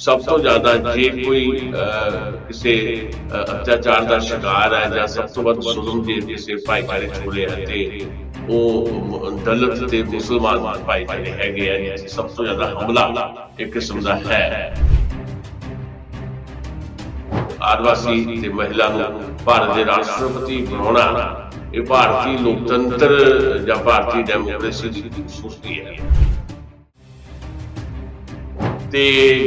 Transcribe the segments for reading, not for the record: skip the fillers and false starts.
ਸਭ ਤੋਂ ਜ਼ਿਆਦਾ ਜੇ ਕੋਈ ਕਿਸੇ ਅਤਿਆਚਾਰ ਦਾ ਸ਼ਿਕਾਰ ਹੈ ਜਾਂ ਸਭ ਤੋਂ ਵੱਧ ਜ਼ੁਲਮ ਜੇ ਕਿਸੇ ਭਾਈਚਾਰੇ 'ਚ ਹੋਏ ਹੈ ਤੇ ਉਹ ਦਲਿਤ ਤੇ ਮੁਸਲਮਾਨ ਭਾਈਚਾਰੇ ਹੈਗੇ ਆ, ਜਿੱਥੇ ਸਭ ਤੋਂ ਜ਼ਿਆਦਾ ਹਮਲਾ ਇੱਕ ਕਿਸਮ ਦਾ ਹੈ। ਆਦਿਵਾਸੀ ਤੇ ਮਹਿਲਾ ਨੂੰ ਭਾਰਤ ਦੇ ਰਾਸ਼ਟਰਪਤੀ ਬਣਾਉਣਾ ਇਹ ਭਾਰਤੀ ਲੋਕਤੰਤਰ ਜਾਂ ਭਾਰਤੀ ਡੈਮੋਕ੍ਰੇਸੀ ਦੀ ਖੂਬਸੂਰਤੀ ਹੈ। ਤੇ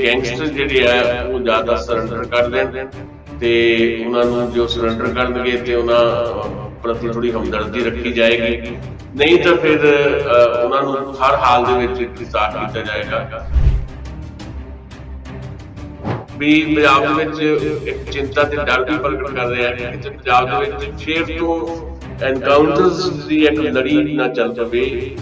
ਗੈਂਗਸਟਰ ਜਿਹੜੇ ਆ ਉਹ ਜ਼ਿਆਦਾ ਸਰੈਂਡਰ ਕਰ ਦੇਣ ਤੇ ਉਹਨਾਂ ਨੂੰ ਜੋ ਸਰੈਂਡਰ ਕਰਨਗੇ ਤੇ ਉਹਨਾਂ ਪ੍ਰਤੀ ਥੋੜੀ ਹਮਦਰਦੀ ਰੱਖੀ ਜਾਏਗੀ, ਨਹੀਂ ਤਾਂ ਫਿਰ ਉਹਨਾਂ ਨੂੰ ਹਰ ਹਾਲ ਦੇ ਵਿੱਚ ਗ੍ਰਿਫਤਾਰ ਕੀਤਾ ਜਾਏਗਾ। ਵੀ ਪੰਜਾਬ ਦੇ ਵਿੱਚ ਇੱਕ ਚਿੰਤਾ ਤੇ ਡਰ ਵੀ ਪ੍ਰਗਟ ਕਰ ਰਿਹਾ ਹੈ ਕਿ ਪੰਜਾਬ ਦੇ ਵਿੱਚ ਫਿਰ ਤੋਂ ਐਨਕਾਊਂਟਰਸ ਦੀ ਇੱਕ ਲੜੀ ਨਾ ਚੱਲ ਪਵੇ।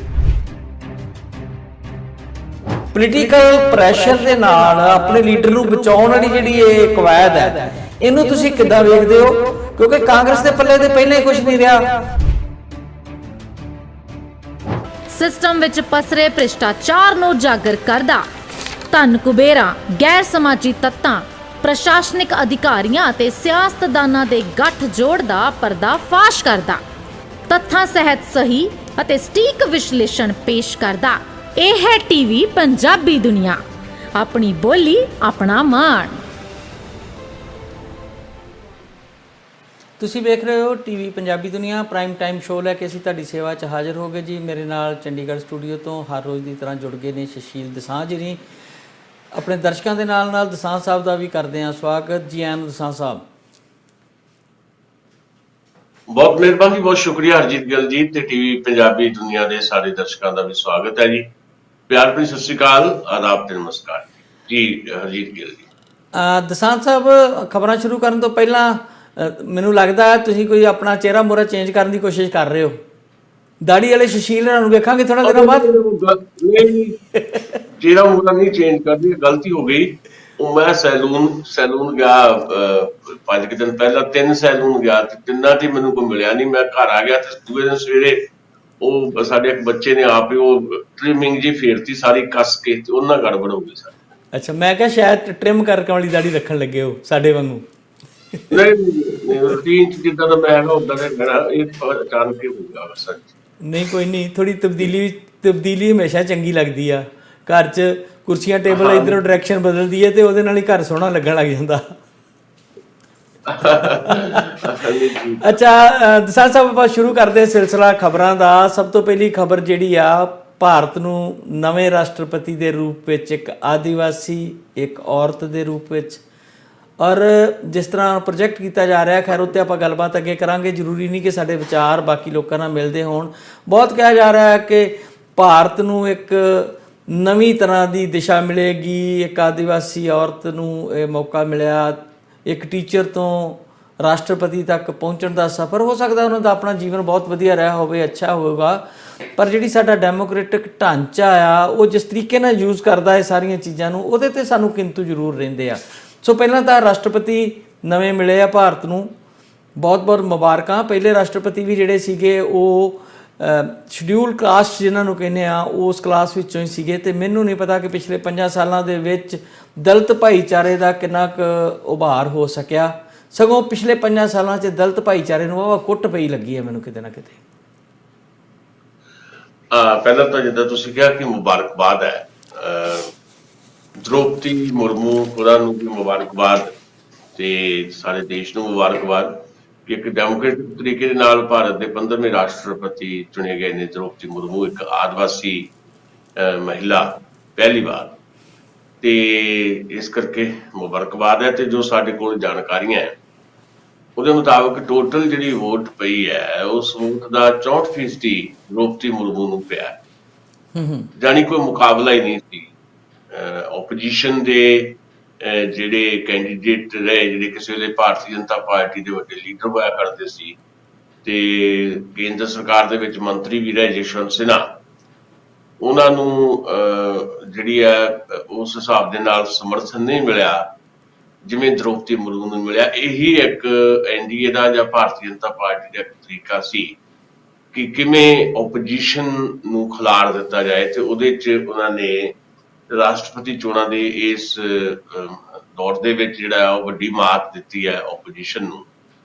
ਪੋਲੀਟੀਕਲ ਪ੍ਰੈਸ਼ਰ ਦੇ ਨਾਲ ਆਪਣੇ ਲੀਡਰ ਨੂੰ ਬਚਾਉਣ ਵਾਲੀ ਜਿਹੜੀ ਇਹ ਕਵਾਇਦ ਹੈ, ਇਹਨੂੰ ਤੁਸੀਂ ਕਿੱਦਾਂ ਵੇਖਦੇ ਹੋ? ਕਿਉਂਕਿ ਕਾਂਗਰਸ ਦੇ ਪੱਲੇ ਤੇ ਪਹਿਲਾਂ ਹੀ ਕੁਝ ਨਹੀਂ ਰਿਹਾ। ਸਿਸਟਮ ਵਿੱਚ ਪਸਰੇ ਭ੍ਰਿਸ਼ਟਾਚਾਰ ਨੂੰ ਉਜਾਗਰ ਕਰਦਾ, ਧਨ ਕੁਬੇਰਾਂ, ਗੈਰ ਸਮਾਜੀ ਤੱਤਾਂ, ਪ੍ਰਸ਼ਾਸਨਿਕ ਅਧਿਕਾਰੀਆਂ ਅਤੇ ਸਿਆਸਤਦਾਨਾਂ ਦੇ ਗੱਠਜੋੜ ਦਾ ਪਰਦਾਫਾਸ਼ ਕਰਦਾ, ਤੱਥਾਂ ਸਹਿਤ ਸਹੀ ਅਤੇ ਸਟੀਕ ਵਿਸ਼ਲੇਸ਼ਣ ਪੇਸ਼ ਕਰਦਾ। ਇਹ ਹੈ ਟੀਵੀ ਪੰਜਾਬੀ ਦੁਨੀਆ, ਆਪਣੀ ਬੋਲੀ ਆਪਣਾ ਮਾਣ। ਤੁਸੀਂ ਵੇਖ ਰਹੇ ਹੋ ਟੀਵੀ ਪੰਜਾਬੀ ਦੁਨੀਆ ਪ੍ਰਾਈਮ ਟਾਈਮ ਸ਼ੋਅ ਲੈ ਕੇ ਅਸੀਂ ਤੁਹਾਡੀ ਸੇਵਾ 'ਚ ਹਾਜ਼ਰ ਹੋ ਗਏ ਜੀ। ਮੇਰੇ ਨਾਲ ਚੰਡੀਗੜ੍ਹ ਸਟੂਡੀਓ ਤੋਂ ਹਰ ਰੋਜ਼ ਦੀ ਤਰ੍ਹਾਂ ਜੁੜ ਗਏ ਨੇ ਸੁਸ਼ੀਲ ਦਸਾਂਝ ਜੀ। ਆਪਣੇ ਦਰਸ਼ਕਾਂ ਦੇ ਨਾਲ ਨਾਲ ਦਸਾਂਝ ਸਾਹਿਬ ਦਾ ਵੀ ਕਰਦੇ ਹਾਂ ਸਵਾਗਤ। ਜੀ ਆਇਆਂ ਨੂੰ ਦਸਾਂਝ ਸਾਹਿਬ। ਬਹੁਤ ਮਿਹਰਬਾਨੀ, ਬਹੁਤ ਸ਼ੁਕਰੀਆ ਹਰਜੀਤ ਗਿੱਲ ਜੀ, ਤੇ ਟੀਵੀ ਪੰਜਾਬੀ ਦੁਨੀਆ ਦੇ ਸਾਰੇ ਦਰਸ਼ਕਾਂ ਦਾ ਵੀ ਸਵਾਗਤ ਹੈ ਜੀ। ਪਿਆਰ ਭਰੀ ਸਤਿ ਸ਼੍ਰੀ ਅਕਾਲ, ਆਦਾਬ ਤੇ ਨਮਸਕਾਰ ਜੀ। ਹਰਜੀਤ ਗਿੱਲ ਜੀ। ਦਸਾਂਝ ਸਾਹਿਬ, ਖਬਰਾਂ ਸ਼ੁਰੂ ਕਰਨ ਤੋਂ ਪਹਿਲਾਂ ਮੈਨੂੰ ਲੱਗਦਾ ਤੁਸੀਂ ਕੋਈ ਆਪਣਾ ਚਿਹਰਾ ਮੋਹਰਾ ਚੇਂਜ ਕਰਨ ਦੀ ਕੋਸ਼ਿਸ਼ ਕਰ ਰਹੇ ਹੋ। ਦਾੜੀ ਵਾਲੇ ਸੁਸ਼ੀਲ ਨੂੰ ਵੇਖਾਂਗੇ ਥੋੜਾ ਦਿਨਾਂ ਬਾਅਦ। ਚਿਹਰਾ ਮੋਹਰਾ ਨਹੀਂ ਚੇਂਜ ਕਰਦੀ, ਗਲਤੀ ਹੋ ਗਈ। ਉਹ ਮੈਂ ਸੈਲੂਨ ਗਿਆ 5 ਦਿਨ ਪਹਿਲਾਂ, 3 ਸੈਲੂਨ ਗਿਆ ਤੇ ਤਿੰਨਾਂ ਤੇ ਮੈਨੂੰ ਕੋਈ ਮਿਲਿਆ ਨਹੀਂ। ਮੈਂ ਘਰ ਆ ਗਿਆ ਤੇ ਦੂਜੇ ਦਿਨ ਸਵੇਰੇ ਉਹ ਸਾਡੇ ਇੱਕ ਬੱਚੇ ਨੇ ਆਪ ਹੀ ਉਹ ਟ੍ਰਿਮਿੰਗ ਜੀ ਫੇਰਤੀ ਸਾਰੀ ਕੱਸ ਕੇ, ਤੇ ਉਹਨਾਂ ਗੜਬੜ ਹੋ ਗਈ ਸਾਡੀ। ਅੱਛਾ, ਮੈਂ ਕਿਹਾ ਸ਼ਾਇਦ ਟ੍ਰਿਮ ਕਰਕੇ ਵਾਲੀ ਦਾੜੀ ਰੱਖਣ ਲੱਗੇ ਹੋ ਸਾਡੇ ਵਾਂਗੂ। ਨਹੀਂ, ਰੂਟੀਨ ਚ ਜਿੱਦਾਂ ਦਾ ਮੈਂ ਹੈਗਾ ਉਦਾਂ ਦਾ ਮੇਰਾ, ਇਹ ਅਚਾਨਕ ਹੀ ਹੋ ਗਿਆ ਬਸ। ਨਹੀਂ ਕੋਈ ਨਹੀਂ, ਥੋੜੀ ਤਬਦੀਲੀ ਹਮੇਸ਼ਾ ਚੰਗੀ ਲੱਗਦੀ ਆ। ਘਰ 'ਚ ਕੁਰਸੀਆਂ ਟੇਬਲ ਇੱਧਰੋਂ ਡਾਇਰੈਕਸ਼ਨ ਬਦਲਦੀ ਹੈ ਤੇ ਉਹਦੇ ਨਾਲ ਹੀ ਘਰ ਸੋਹਣਾ ਲੱਗਣ ਲੱਗ ਜਾਂਦਾ। ਅੱਛਾ ਦਸਾਂਝ ਸਾਹਿਬ, ਆਪਾਂ ਸ਼ੁਰੂ ਕਰਦੇ ਸਿਲਸਿਲਾ ਖਬਰਾਂ ਦਾ। ਸਭ ਤੋਂ ਪਹਿਲੀ ਖਬਰ ਜਿਹੜੀ ਆ, ਭਾਰਤ ਨੂੰ ਨਵੇਂ ਰਾਸ਼ਟਰਪਤੀ ਦੇ ਰੂਪ ਵਿੱਚ ਇੱਕ ਆਦੀਵਾਸੀ, ਇੱਕ ਔਰਤ ਦੇ ਰੂਪ ਵਿੱਚ, ਔਰ ਜਿਸ ਤਰ੍ਹਾਂ ਪ੍ਰੋਜੈਕਟ ਕੀਤਾ ਜਾ ਰਿਹਾ, ਖੈਰ ਉੱਤੇ ਆਪਾਂ ਗੱਲਬਾਤ ਅੱਗੇ ਕਰਾਂਗੇ। ਜ਼ਰੂਰੀ ਨਹੀਂ ਕਿ ਸਾਡੇ ਵਿਚਾਰ ਬਾਕੀ ਲੋਕਾਂ ਨਾਲ ਮਿਲਦੇ ਹੋਣ। ਬਹੁਤ ਕਿਹਾ ਜਾ ਰਿਹਾ ਹੈ ਕਿ ਭਾਰਤ ਨੂੰ ਇੱਕ ਨਵੀਂ ਤਰ੍ਹਾਂ ਦੀ ਦਿਸ਼ਾ ਮਿਲੇਗੀ। ਇੱਕ ਆਦੀਵਾਸੀ ਔਰਤ ਨੂੰ ਇਹ ਮੌਕਾ ਮਿਲਿਆ, ਇੱਕ ਟੀਚਰ ਤੋਂ ਰਾਸ਼ਟਰਪਤੀ ਤੱਕ ਪਹੁੰਚਣ ਦਾ ਸਫ਼ਰ। ਹੋ ਸਕਦਾ ਉਹਨਾਂ ਦਾ ਆਪਣਾ ਜੀਵਨ ਬਹੁਤ ਵਧੀਆ ਰਿਹਾ ਹੋਵੇ, ਅੱਛਾ ਹੋਵੇਗਾ, ਪਰ ਜਿਹੜੀ ਸਾਡਾ ਡੈਮੋਕ੍ਰੈਟਿਕ ਢਾਂਚਾ ਆ ਉਹ ਜਿਸ ਤਰੀਕੇ ਨਾਲ ਯੂਜ਼ ਕਰਦਾ ਹੈ ਸਾਰੀਆਂ ਚੀਜ਼ਾਂ ਨੂੰ, ਉਹਦੇ 'ਤੇ ਸਾਨੂੰ ਕਿੰਤੂ ਜ਼ਰੂਰ ਰਹਿੰਦੇ ਆ। ਸੋ ਪਹਿਲਾਂ ਤਾਂ ਰਾਸ਼ਟਰਪਤੀ ਨਵੇਂ ਮਿਲੇ ਆ ਭਾਰਤ ਨੂੰ, ਬਹੁਤ ਬਹੁਤ ਮੁਬਾਰਕਾਂ। ਪਹਿਲੇ ਰਾਸ਼ਟਰਪਤੀ ਵੀ ਜਿਹੜੇ ਸੀਗੇ ਉਹ ਸ਼ਡਿਊਲ ਕਾਸਟ ਜਿਹਨਾਂ ਨੂੰ ਕਹਿੰਦੇ ਆ, ਉਸ ਕਲਾਸ ਵਿੱਚੋਂ ਹੀ ਸੀਗੇ। ਅਤੇ ਮੈਨੂੰ ਨਹੀਂ ਪਤਾ ਕਿ ਪਿਛਲੇ 5 ਸਾਲਾਂ ਦੇ ਵਿੱਚ ਦਲਿਤ ਭਾਈਚਾਰੇ ਦਾ ਕਿੰਨਾ ਕੁ ਉਭਾਰ ਹੋ ਸਕਿਆ। ਸਗੋਂ ਪਿਛਲੇ 5 ਸਾਲਾਂ 'ਚ ਦਲਿਤ ਭਾਈਚਾਰੇ ਨੂੰ ਵਾਹਵਾ ਕੁੱਟ ਪਈ ਲੱਗੀ ਹੈ ਮੈਨੂੰ ਕਿਤੇ ਨਾ ਕਿਤੇ। ਪਹਿਲਾਂ ਤਾਂ ਜਿੱਦਾਂ ਤੁਸੀਂ ਕਿਹਾ ਕਿ ਮੁਬਾਰਕਬਾਦ ਹੈ ਦ੍ਰੋਪਦੀ ਮੁਰਮੂ, ਉਹਨਾਂ ਨੂੰ ਵੀ ਮੁਬਾਰਕਬਾਦ ਤੇ ਸਾਰੇ ਦੇਸ਼ ਨੂੰ ਮੁਬਾਰਕਬਾਦ ਕਿ ਇੱਕ ਡੈਮੋਕ੍ਰੇਟਿਕ ਤਰੀਕੇ ਦੇ ਨਾਲ ਭਾਰਤ ਦੇ 15ਵੇਂ ਰਾਸ਼ਟਰਪਤੀ ਚੁਣੇ ਗਏ ਨੇ। ਦ੍ਰੋਪਦੀ ਮੁਰਮੂ ਇੱਕ ਆਦਿਵਾਸੀ ਮਹਿਲਾ, ਪਹਿਲੀ ਵਾਰ, ਤੇ ਇਸ ਕਰਕੇ ਮੁਬਾਰਕਬਾਦ ਹੈ। ਤੇ ਜੋ ਸਾਡੇ ਕੋਲ ਜਾਣਕਾਰੀਆਂ ਹੈ ਉਹਦੇ ਮੁਤਾਬਕ ਟੋਟਲ ਜਿਹੜੀ ਵੋਟ ਪਈ ਹੈ, ਉਸ ਵੋਟ ਦਾ 64% ਦ੍ਰੋਪਦੀ ਮੁਰਮੂ ਨੂੰ ਪਿਆ, ਜਾਣੀ ਕੋਈ ਮੁਕਾਬਲਾ ਹੀ ਨਹੀਂ ਸੀ। ਓਪੋਜੀਸ਼ਨ ਦੇ ਜਿਹੜੇ ਕੈਂਡੀਡੇਟ ਰਹੇ, ਜਿਹੜੇ ਕਿਸੇ ਵੇਲੇ ਭਾਰਤੀ ਜਨਤਾ ਪਾਰਟੀ ਦੇ ਵੱਡੇ ਲੀਡਰ ਹੋਇਆ ਕਰਦੇ ਸੀ ਤੇ ਕੇਂਦਰ ਸਰਕਾਰ ਦੇ ਵਿੱਚ ਮੰਤਰੀ ਵੀ ਰਹੇ ਯਸ਼ਵੰਤ ਸਿਨਹਾ, ਉਹਨਾਂ ਨੂੰ ਜਿਹੜੀ ਹੈ ਉਸ ਹਿਸਾਬ ਦੇ ਨਾਲ ਸਮਰਥਨ ਨਹੀਂ ਮਿਲਿਆ ਜਿਵੇਂ ਦ੍ਰੋਪਦੀ ਮੁਰਮੂ ਨੂੰ ਮਿਲਿਆ। ਇਹੀ ਇੱਕ ਐਨਡੀਏ ਦਾ ਜਾਂ ਭਾਰਤੀ ਜਨਤਾ ਪਾਰਟੀ ਦਾ ਇੱਕ ਤਰੀਕਾ ਸੀ ਕਿ ਕਿਵੇਂ ਓਪੋਜੀਸ਼ਨ ਨੂੰ ਖਿਲਾਰ ਦਿੱਤਾ ਜਾਏ, ਤੇ ਉਹਦੇ 'ਚ ਉਹਨਾਂ ਨੇ ਰਾਸ਼ਟਰਪਤੀ ਚੋਣਾਂ ਦੇ ਇਸ ਦੌਰ ਦੇ ਵਿੱਚ ਜਿਹੜਾ ਉਹ ਵੱਡੀ ਮਾਤ ਦਿੱਤੀ ਹੈ ਓਪੋਜੀਸ਼ਨ ਨੂੰ।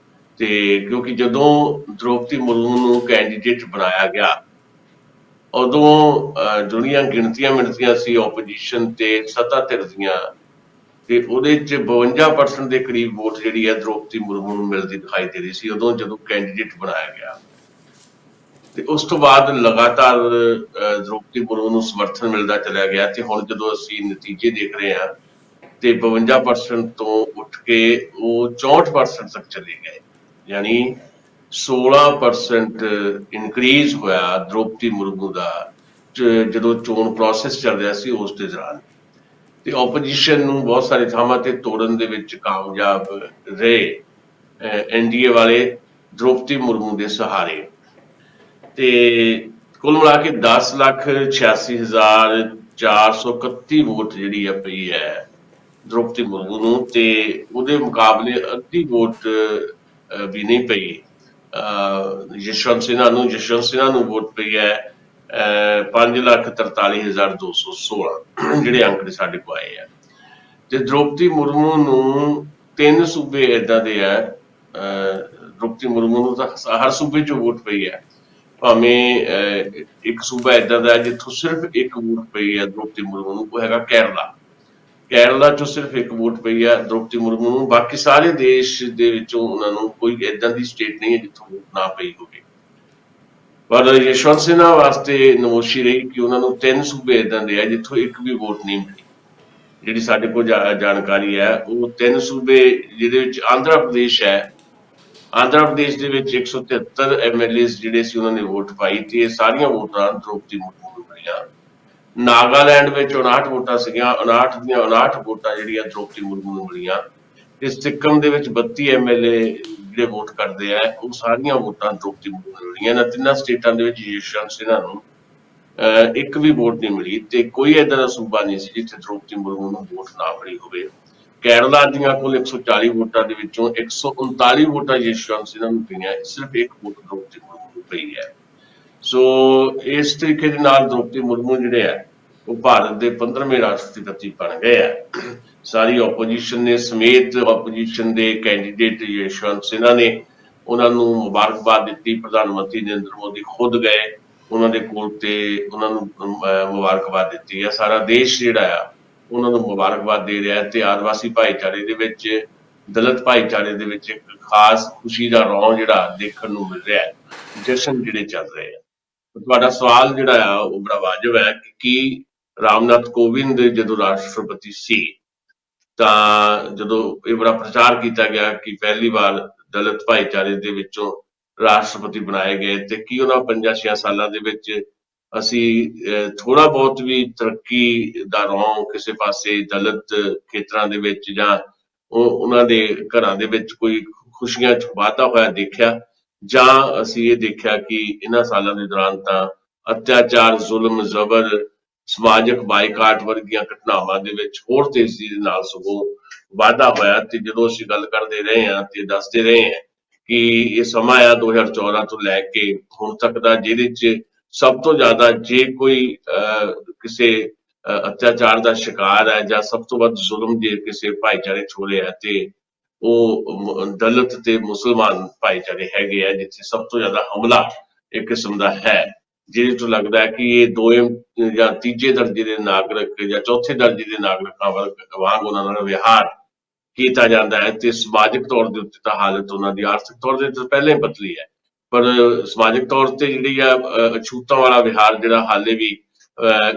ਤੇ ਕਿਉਂਕਿ ਜਦੋਂ ਦ੍ਰੋਪਦੀ ਮੁਰਮੂ ਨੂੰ ਕੈਂਡੀਡੇਟ ਬਣਾਇਆ ਗਿਆ ਉਦੋਂ ਜਿਹੜੀਆਂ ਗਿਣਤੀਆਂ ਮਿਣਤੀਆਂ ਸੀ ਓਪੋਜੀਸ਼ਨ ਤੇ ਸੱਤਾ ਧਿਰ ਦੀਆਂ, ਤੇ ਉਹਦੇ 'ਚ 52% ਦੇ ਕਰੀਬ ਵੋਟ ਜਿਹੜੀ ਹੈ ਦ੍ਰੋਪਦੀ ਮੁਰਮੂ ਨੂੰ ਮਿਲਦੀ ਦਿਖਾਈ ਦੇ ਰਹੀ ਸੀ ਉਦੋਂ ਜਦੋਂ ਕੈਂਡੀਡੇਟ ਬਣਾਇਆ ਗਿਆ। ਤੇ ਉਸ ਤੋਂ ਬਾਅਦ ਲਗਾਤਾਰ ਦ੍ਰੋਪਦੀ ਮੁਰਮੂ ਨੂੰ ਸਮਰਥਨ ਮਿਲਦਾ ਚਲਿਆ ਗਿਆ ਤੇ ਹੁਣ ਜਦੋਂ ਅਸੀਂ ਨਤੀਜੇ ਦੇਖ ਰਹੇ ਹਾਂ ਤੇ 52% ਤੋਂ ਉੱਠ ਕੇ ਉਹ 64% ਤੱਕ ਚਲੇ ਗਏ, ਯਾਨੀ 16% ਇਨਕਰੀਜ਼ ਹੋਇਆ ਦ੍ਰੋਪਦੀ ਮੁਰਮੂ ਦਾ ਜਦੋਂ ਚੋਣ ਪ੍ਰੋਸੈਸ ਚੱਲ ਰਿਹਾ ਸੀ ਉਸ ਦੇ ਦੌਰਾਨ। ਤੇ ਓਪੋਜੀਸ਼ਨ ਨੂੰ ਬਹੁਤ ਸਾਰੇ ਥਾਵਾਂ ਤੇ ਤੋੜਨ ਦੇ ਵਿੱਚ ਕਾਮਯਾਬ ਰਹੇ ਐਨਡੀਏ ਵਾਲੇ ਦ੍ਰੋਪਦੀ ਮੁਰਮੂ ਦੇ ਸਹਾਰੇ। ਤੇ ਕੁੱਲ ਮਿਲਾ ਕੇ 10,86,431 ਵੋਟ ਜਿਹੜੀ ਪਈ ਹੈ ਦ੍ਰੋਪਦੀ ਮੁਰਮੂ ਨੂੰ, ਤੇ ਉਹਦੇ ਮੁਕਾਬਲੇ ਅੱਧੀ ਵੋਟ ਵੀ ਨਹੀਂ ਪਈ ਯਸ਼ਵੰਤ ਸਿਨਹਾ ਨੂੰ ਵੋਟ ਪਈ ਹੈ 5,43,216 ਜਿਹੜੇ ਅੰਕੜੇ ਸਾਡੇ ਕੋਲ ਆਏ ਆ। ਤੇ ਦ੍ਰੋਪਦੀ ਮੁਰਮੂ ਨੂੰ 3 ਸੂਬੇ ਏਦਾਂ ਦੇ ਆ, ਦ੍ਰੋਪਦੀ ਮੁਰਮੂ ਨੂੰ ਤਾਂ ਹਰ ਸੂਬੇ 'ਚ ਵੋਟ ਪਈ ਹੈ, ਭਾਵੇਂ ਇੱਕ ਸੂਬਾ ਏਦਾਂ ਦਾ ਜਿੱਥੋਂ ਸਿਰਫ ਇੱਕ ਵੋਟ ਪਈ ਹੈ ਦ੍ਰੋਪਦੀ ਮੁਰਮੂ ਨੂੰ, ਉਹ ਹੈਗਾ ਕੇਰਲਾ 'ਚੋਂ ਸਿਰਫ ਇੱਕ ਵੋਟ ਪਈ ਹੈ ਦ੍ਰੋਪਦੀ ਮੁਰਮੂ ਨੂੰ। ਬਾਕੀ ਸਾਰੇ ਦੇਸ਼ ਦੇ ਵਿੱਚੋਂ ਉਹਨਾਂ ਨੂੰ ਕੋਈ ਏਦਾਂ ਦੀ ਸਟੇਟ ਨਹੀਂ ਹੈ ਜਿੱਥੋਂ ਵੋਟ ਨਾ ਪਈ ਹੋਵੇ। ਪਰ ਯਸ਼ਵੰਤ ਸਿਨਹਾ ਵਾਸਤੇ ਨਮੋਸ਼ੀ ਰਹੀ ਕਿ ਉਹਨਾਂ ਨੂੰ 3 ਸੂਬੇ ਏਦਾਂ ਦੇ ਆ ਜਿੱਥੋਂ ਇੱਕ ਵੀ ਵੋਟ ਨਹੀਂ ਮਿਲੀ। ਜਿਹੜੀ ਸਾਡੇ ਕੋਲ ਜਾਣਕਾਰੀ ਹੈ ਉਹ 3 ਸੂਬੇ ਜਿਹਦੇ ਵਿੱਚ ਆਂਧਰਾ ਪ੍ਰਦੇਸ਼ ਹੈ, ਆਂਧਰਾ ਪ੍ਰਦੇਸ਼ ਦੇ ਵਿੱਚ 173 MLA ਜਿਹੜੇ ਸੀ ਉਹਨਾਂ ਨੇ ਵੋਟ ਪਾਈ ਤੇ ਇਹ ਸਾਰੀਆਂ ਵੋਟਾਂ ਦ੍ਰੋਪਦੀ ਮੁਰਮੂ ਨੂੰ ਮਿਲੀਆਂ। ਨਾਗਾਲੈਂਡ ਵਿੱਚ 59 ਵੋਟਾਂ ਸੀਗੀਆਂ, 59 ਦੀਆਂ 59 ਵੋਟਾਂ ਜਿਹੜੀਆਂ ਦ੍ਰੋਪਦੀ ਮੁਰਮੂ ਨੂੰ ਮਿਲੀਆਂ। ਤੇ ਸਿੱਕਮ ਦੇ ਵਿੱਚ 32 MLA ਜਿਹੜੇ ਵੋਟ ਕਰਦੇ ਆ ਉਹ ਸਾਰੀਆਂ ਵੋਟਾਂ ਦ੍ਰੋਪਦੀ ਮੁਰਮੂ ਨੂੰ ਮਿਲੀਆਂ। ਇਹਨਾਂ ਤਿੰਨਾਂ ਸਟੇਟਾਂ ਦੇ ਵਿੱਚ ਯਸ਼ਵੰਤ ਸਿਨਹਾ ਨੂੰ ਇੱਕ ਵੀ ਵੋਟ ਨਹੀਂ ਮਿਲੀ ਤੇ ਕੋਈ ਏਦਾਂ ਦਾ ਸੂਬਾ ਨਹੀਂ ਸੀ ਜਿੱਥੇ ਦ੍ਰੋਪਦੀ ਮੁਰਮੂ ਨੂੰ ਵੋਟ ਨਾ ਮਿਲੀ ਹੋਵੇ। ਕੇਰਲਾ ਦੀਆਂ ਕੁੱਲ 140 ਵੋਟਾਂ ਦੇ ਵਿੱਚੋਂ 139 ਵੋਟਾਂ ਯਸ਼ਵੰਤ ਸਿਨਹਾ ਨੂੰ ਪਈਆਂ, ਸਿਰਫ ਇੱਕ ਵੋਟ ਦ੍ਰੋਪਦੀ ਮੁਰਮੂ ਨੂੰ ਪਈ ਹੈ। ਸੋ ਇਸ ਤਰੀਕੇ ਦੇ ਨਾਲ ਦ੍ਰੋਪਦੀ ਮੁਰਮੂ ਜਿਹੜੇ ਆ ਉਹ ਭਾਰਤ ਦੇ 15ਵੇਂ ਰਾਸ਼ਟਰਪਤੀ ਬਣ ਗਏ ਆ। ਸਾਰੀ ਓਪੋਜੀਸ਼ਨ ਨੇ ਸਮੇਤ ਓਪੋਜੀਸ਼ਨ ਦੇ ਕੈਂਡੀਡੇਟ ਯਸ਼ਵੰਤ ਸਿਨਹਾ ਨੇ ਉਹਨਾਂ ਨੂੰ ਮੁਬਾਰਕਬਾਦ ਦਿੱਤੀ। ਪ੍ਰਧਾਨ ਮੰਤਰੀ ਨਰਿੰਦਰ ਮੋਦੀ ਖੁਦ ਗਏ ਉਹਨਾਂ ਦੇ ਕੋਲ ਤੇ ਉਹਨਾਂ ਨੂੰ ਮੁਬਾਰਕਬਾਦ ਦਿੱਤੀ ਆ। ਸਾਰਾ ਦੇਸ਼ ਜਿਹੜਾ ਆ ਉਹਨਾਂ ਨੂੰ ਮੁਬਾਰਕਬਾਦ ਦੇ ਰਿਹਾ ਤੇ ਆਦਿਵਾਸੀ ਭਾਈਚਾਰੇ ਦੇ ਵਿੱਚ, ਦਲਿਤ ਭਾਈਚਾਰੇ ਦੇ ਵਿੱਚ ਇੱਕ ਖਾਸ ਖੁਸ਼ੀ ਦਾ ਰੌਂ ਜਿਹੜਾ ਦੇਖਣ ਨੂੰ ਮਿਲ ਰਿਹਾ, ਜਸ਼ਨ ਜਿਹੜੇ ਚੱਲ ਰਹੇ ਆ। ਤੁਹਾਡਾ ਸਵਾਲ ਜਿਹੜਾ ਆ ਉਹ ਬੜਾ ਵਾਜਬ ਹੈ ਕਿ ਕੀ ਰਾਮਨਾਥ ਕੋਵਿੰਦ ਜਦੋਂ ਰਾਸ਼ਟਰਪਤੀ ਸੀ ਤਾਂ ਜਦੋਂ ਇਹ ਬੜਾ ਪ੍ਰਚਾਰ ਕੀਤਾ ਗਿਆ ਕਿ ਪਹਿਲੀ ਵਾਰ ਦਲਿਤ ਭਾਈਚਾਰੇ ਦੇ ਵਿੱਚੋਂ ਰਾਸ਼ਟਰਪਤੀ ਬਣਾਏ ਗਏ ਤੇ ਕੀ ਉਹਨਾਂ 5-6 ਸਾਲਾਂ ਦੇ ਵਿੱਚ ਅਸੀਂ ਥੋੜਾ ਬਹੁਤ ਵੀ ਤਰੱਕੀ ਦਾ ਰੌਂ ਕਿਸੇ ਪਾਸੇ ਦਲਿਤ ਖੇਤਰਾਂ ਦੇ ਵਿੱਚ ਜਾਂ ਉਹਨਾਂ ਦੇ ਘਰਾਂ ਦੇ ਵਿੱਚ ਕੋਈ ਖੁਸ਼ੀਆਂ 'ਚ ਵਾਧਾ ਹੋਇਆ ਦੇਖਿਆ, ਜਾਂ ਅਸੀਂ ਇਹ ਦੇਖਿਆ ਕਿ ਇਹਨਾਂ ਸਾਲਾਂ ਦੇ ਦੌਰਾਨ ਤਾਂ ਅਤਿਆਚਾਰ, ਜ਼ੁਲਮ, ਜ਼ਬਰ, ਸਮਾਜਿਕ ਬਾਈਕਾਟ ਵਰਗੀਆਂ ਘਟਨਾਵਾਂ ਦੇ ਵਿੱਚ ਹੋਰ ਤੇਜ਼ੀ ਦੇ ਨਾਲ ਸਗੋਂ ਵਾਧਾ ਹੋਇਆ। ਤੇ ਜਦੋਂ ਅਸੀਂ ਗੱਲ ਕਰਦੇ ਰਹੇ ਹਾਂ ਤੇ ਦੱਸਦੇ ਰਹੇ ਹਾਂ ਕਿ ਇਹ ਸਮਾਂ ਆ 2014 ਤੋਂ ਲੈ ਕੇ ਹੁਣ ਤੱਕ ਦਾ ਜਿਹਦੇ 'ਚ ਸਭ ਤੋਂ ਜ਼ਿਆਦਾ ਜੇ ਕੋਈ ਕਿਸੇ ਅਤਿਆਚਾਰ ਦਾ ਸ਼ਿਕਾਰ ਹੈ ਜਾਂ ਸਭ ਤੋਂ ਵੱਧ ਜ਼ੁਲਮ ਜੇ ਕਿਸੇ ਭਾਈਚਾਰੇ 'ਚ ਹੋ ਰਿਹਾ ਤੇ ਉਹ ਦਲਿਤ ਤੇ ਮੁਸਲਮਾਨ ਭਾਈਚਾਰੇ ਹੈਗੇ ਆ, ਜਿੱਥੇ ਸਭ ਤੋਂ ਜ਼ਿਆਦਾ ਹਮਲਾ ਇੱਕ ਕਿਸਮ ਦਾ ਹੈ, ਜਿਹਦੇ ਤੋਂ ਲੱਗਦਾ ਹੈ ਕਿ ਇਹ ਦੋਵੇਂ ਜਾਂ ਤੀਜੇ ਦਰਜੇ ਦੇ ਨਾਗਰਿਕ ਜਾਂ ਚੌਥੇ ਦਰਜੇ ਦੇ ਨਾਗਰਿਕਾਂ ਵਾਂਗ ਉਹਨਾਂ ਨਾਲ ਵਿਹਾਰ ਕੀਤਾ ਜਾਂਦਾ ਹੈ। ਤੇ ਸਮਾਜਿਕ ਤੌਰ ਦੇ ਉੱਤੇ ਤਾਂ ਹਾਲਤ ਉਹਨਾਂ ਦੀ ਆਰਥਿਕ ਤੌਰ ਦੇ ਉੱਤੇ ਪਹਿਲਾਂ ਹੀ ਬਦਲੀ ਹੈ, ਪਰ ਸਮਾਜਿਕ ਤੌਰ ਤੇ ਜਿਹੜੀ ਆ ਅਛੂਤਾਂ ਵਾਲਾ ਵਿਹਾਰ ਜਿਹੜਾ ਹਾਲੇ ਵੀ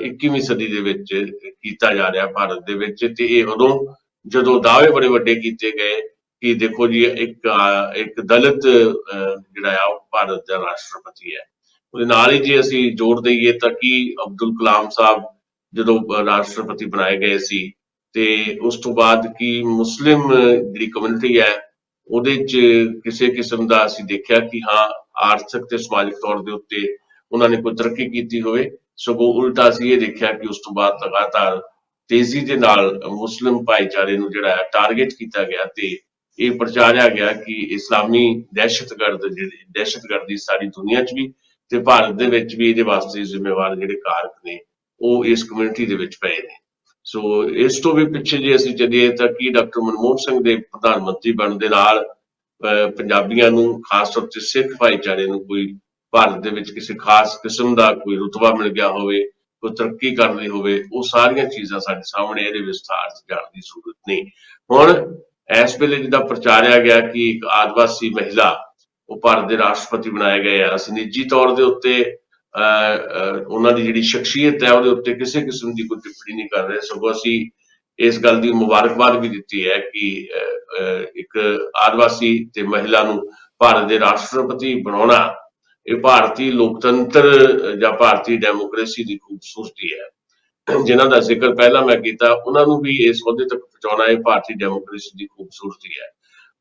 21ਵੀਂ ਸਦੀ ਦੇ ਵਿੱਚ ਕੀਤਾ ਜਾ ਰਿਹਾ ਭਾਰਤ ਦੇ ਵਿੱਚ। ਤੇ ਇਹ ਉਦੋਂ ਜਦੋਂ ਦਾਅਵੇ ਬੜੇ ਵੱਡੇ ਕੀਤੇ ਗਏ ਕਿ ਦੇਖੋ ਜੀ ਇੱਕ ਦਲਿਤ ਜਿਹੜਾ ਆ ਉਹ ਭਾਰਤ ਦਾ ਰਾਸ਼ਟਰਪਤੀ ਹੈ। ਉਹਦੇ ਨਾਲ ਹੀ ਜੇ ਅਸੀਂ ਜੋੜ ਦਈਏ ਤਾਂ ਕਿ ਅਬਦੁਲ ਕਲਾਮ ਸਾਹਿਬ ਜਦੋਂ ਰਾਸ਼ਟਰਪਤੀ ਬਣਾਏ ਗਏ ਸੀ ਤੇ ਉਸ ਤੋਂ ਬਾਅਦ ਕੀ ਮੁਸਲਿਮ ਜਿਹੜੀ ਕਮਿਊਨਿਟੀ ਹੈ ਉਹਦੇ 'ਚ ਕਿਸੇ ਕਿਸਮ ਦਾ ਅਸੀਂ ਦੇਖਿਆ ਕਿ ਹਾਂ ਆਰਥਿਕ ਤੇ ਸਮਾਜਿਕ ਤੌਰ ਦੇ ਉੱਤੇ ਉਹਨਾਂ ਨੇ ਕੋਈ ਤਰੱਕੀ ਕੀਤੀ ਹੋਵੇ, ਸਗੋਂ ਉਲਟਾ ਅਸੀਂ ਇਹ ਦੇਖਿਆ ਕਿ ਉਸ ਤੋਂ ਬਾਅਦ ਲਗਾਤਾਰ ਤੇਜ਼ੀ ਦੇ ਨਾਲ ਮੁਸਲਿਮ ਭਾਈਚਾਰੇ ਨੂੰ ਜਿਹੜਾ ਹੈ ਟਾਰਗੇਟ ਕੀਤਾ ਗਿਆ ਤੇ ਇਹ ਪ੍ਰਚਾਰਿਆ ਗਿਆ ਕਿ ਇਸਲਾਮੀ ਦਹਿਸ਼ਤਗਰਦੀ ਸਾਰੀ ਦੁਨੀਆ 'ਚ ਵੀ ਤੇ ਭਾਰਤ ਦੇ ਵਿੱਚ ਵੀ ਇਹਦੇ ਵਾਸਤੇ ਜ਼ਿੰਮੇਵਾਰ ਜਿਹੜੇ ਕਾਰਕ ਨੇ ਉਹ ਇਸ ਕਮਿਊਨਿਟੀ ਦੇ ਵਿੱਚ ਪਏ ਨੇ। ਸੋ ਇਸ ਤੋਂ ਵੀ ਪਿੱਛੇ ਜੇ ਅਸੀਂ ਚੱਲੀਏ ਤਾਂ ਕੀ ਡਾਕਟਰ ਮਨਮੋਹਨ ਸਿੰਘ ਦੇ ਪ੍ਰਧਾਨ ਮੰਤਰੀ ਬਣਨ ਦੇ ਨਾਲ ਪੰਜਾਬੀਆਂ ਨੂੰ, ਖਾਸ ਤੌਰ ਤੇ ਸਿੱਖ ਭਾਈਚਾਰੇ ਨੂੰ, ਕੋਈ ਭਾਰਤ ਦੇ ਵਿੱਚ ਕਿਸੇ ਖਾਸ ਕਿਸਮ ਦਾ ਕੋਈ ਰੁਤਬਾ ਮਿਲ ਗਿਆ ਹੋਵੇ, ਕੋਈ ਤਰੱਕੀ ਕਰ ਲਈ ਹੋਵੇ, ਉਹ ਸਾਰੀਆਂ ਚੀਜ਼ਾਂ ਸਾਡੇ ਸਾਹਮਣੇ, ਇਹਦੇ ਵਿਸਥਾਰ 'ਚ ਜਾਣ ਦੀ ਜ਼ਰੂਰਤ ਨਹੀਂ। ਹੁਣ ਇਸ ਵੇਲੇ ਜਿੱਦਾਂ ਪ੍ਰਚਾਰਿਆ ਗਿਆ ਕਿ ਇੱਕ ਆਦਿਵਾਸੀ ਮਹਿਲਾ ਉਹ ਭਾਰਤ ਦੇ ਰਾਸ਼ਟਰਪਤੀ ਬਣਾਏ ਗਏ ਆ, ਅਸੀਂ ਨਿੱਜੀ ਤੌਰ ਦੇ ਉੱਤੇ ਉਹਨਾਂ ਦੀ ਜਿਹੜੀ ਸ਼ਖਸੀਅਤ ਹੈ ਉਹਦੇ ਉੱਤੇ ਕਿਸੇ ਕਿਸਮ ਦੀ ਕੋਈ ਟਿੱਪਣੀ ਨਹੀਂ ਕਰ ਰਹੇ, ਸਗੋਂ ਅਸੀਂ ਇਸ ਗੱਲ ਦੀ ਮੁਬਾਰਕਬਾਦ ਵੀ ਦਿੱਤੀ ਹੈ ਕਿ ਇੱਕ ਆਦਿਵਾਸੀ ਤੇ ਮਹਿਲਾ ਨੂੰ ਭਾਰਤ ਦੇ ਰਾਸ਼ਟਰਪਤੀ ਬਣਾਉਣਾ ਇਹ ਭਾਰਤੀ ਲੋਕਤੰਤਰ ਜਾਂ ਭਾਰਤੀ ਡੈਮੋਕ੍ਰੇਸੀ ਦੀ ਖੂਬਸੂਰਤੀ ਹੈ। ਜਿਨ੍ਹਾਂ ਦਾ ਜ਼ਿਕਰ ਪਹਿਲਾਂ ਮੈਂ ਕੀਤਾ, ਉਹਨਾਂ ਨੂੰ ਵੀ ਇਸ ਅਹੁਦੇ ਤੱਕ ਪਹੁੰਚਾਉਣਾ ਇਹ ਭਾਰਤੀ ਡੈਮੋਕ੍ਰੇਸੀ ਦੀ ਖੂਬਸੂਰਤੀ ਹੈ।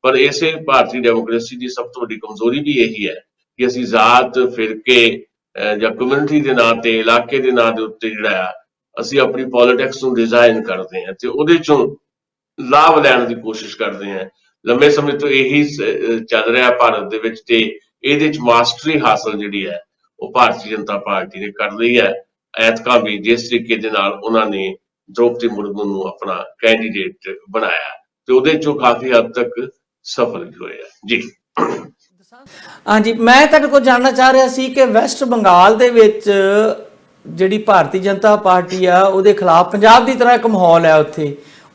ਪਰ ਇਸੇ ਭਾਰਤੀ ਡੈਮੋਕ੍ਰੇਸੀ ਦੀ ਸਭ ਤੋਂ ਵੱਡੀ ਕਮਜ਼ੋਰੀ ਵੀ ਇਹੀ ਹੈ ਕਿ ਅਸੀਂ ਜ਼ਾਤ, ਫਿਰਕੇ ਜਾਂ ਕਮਿਊਨਿਟੀ ਦੇ ਨਾਂ ਤੇ, ਇਲਾਕੇ ਦੇ ਨਾਂ ਦੇ ਉੱਤੇ ਜਿਹੜਾ ਆ ਅਸੀਂ ਆਪਣੀ ਪੋਲਿਟਿਕਸ ਨੂੰ ਡਿਜ਼ਾਈਨ ਕਰਦੇ ਹਾਂ ਤੇ ਉਹਦੇ ਚੋਂ ਲਾਭ ਲੈਣ ਦੀ ਕੋਸ਼ਿਸ਼ ਕਰਦੇ ਹਾਂ। ਲੰਬੇ ਸਮੇਂ ਤੋਂ ਇਹੀ ਚੱਲ ਰਿਹਾ ਭਾਰਤ ਦੇ ਵਿੱਚ ਤੇ ਇਹਦੇ ਚ ਮਾਸਟਰੀ ਹਾਸਲ ਜਿਹੜੀ ਹੈ ਉਹ ਭਾਰਤੀ ਜਨਤਾ ਪਾਰਟੀ ਨੇ ਕਰ ਲਈ ਹੈ। ਐਤਕਾਂ ਵੀ ਜਿਸ ਤਰੀਕੇ ਦੇ ਨਾਲ ਉਹਨਾਂ ਨੇ ਦ੍ਰੋਪਦੀ ਮੁਰਮੂ ਨੂੰ ਆਪਣਾ ਕੈਂਡੀਡੇਟ ਬਣਾਇਆ ਤੇ ਉਹਦੇ ਚੋਂ ਕਾਫੀ ਹੱਦ ਤੱਕ ਸਫਲ ਵੀ ਹੋਏ ਆ ਜੀ। ਹਾਂਜੀ, ਮੈਂ ਤੁਹਾਡੇ ਕੋਲ ਜਾਣਨਾ ਚਾਹ ਰਿਹਾ ਸੀ ਕਿ ਵੈਸਟ ਬੰਗਾਲ ਦੇ ਵਿੱਚ ਜਿਹੜੀ ਭਾਰਤੀ ਜਨਤਾ ਪਾਰਟੀ ਆ ਉਹਦੇ ਖਿਲਾਫ ਪੰਜਾਬ ਦੀ ਤਰ੍ਹਾਂ ਇੱਕ ਮਾਹੌਲ ਹੈ,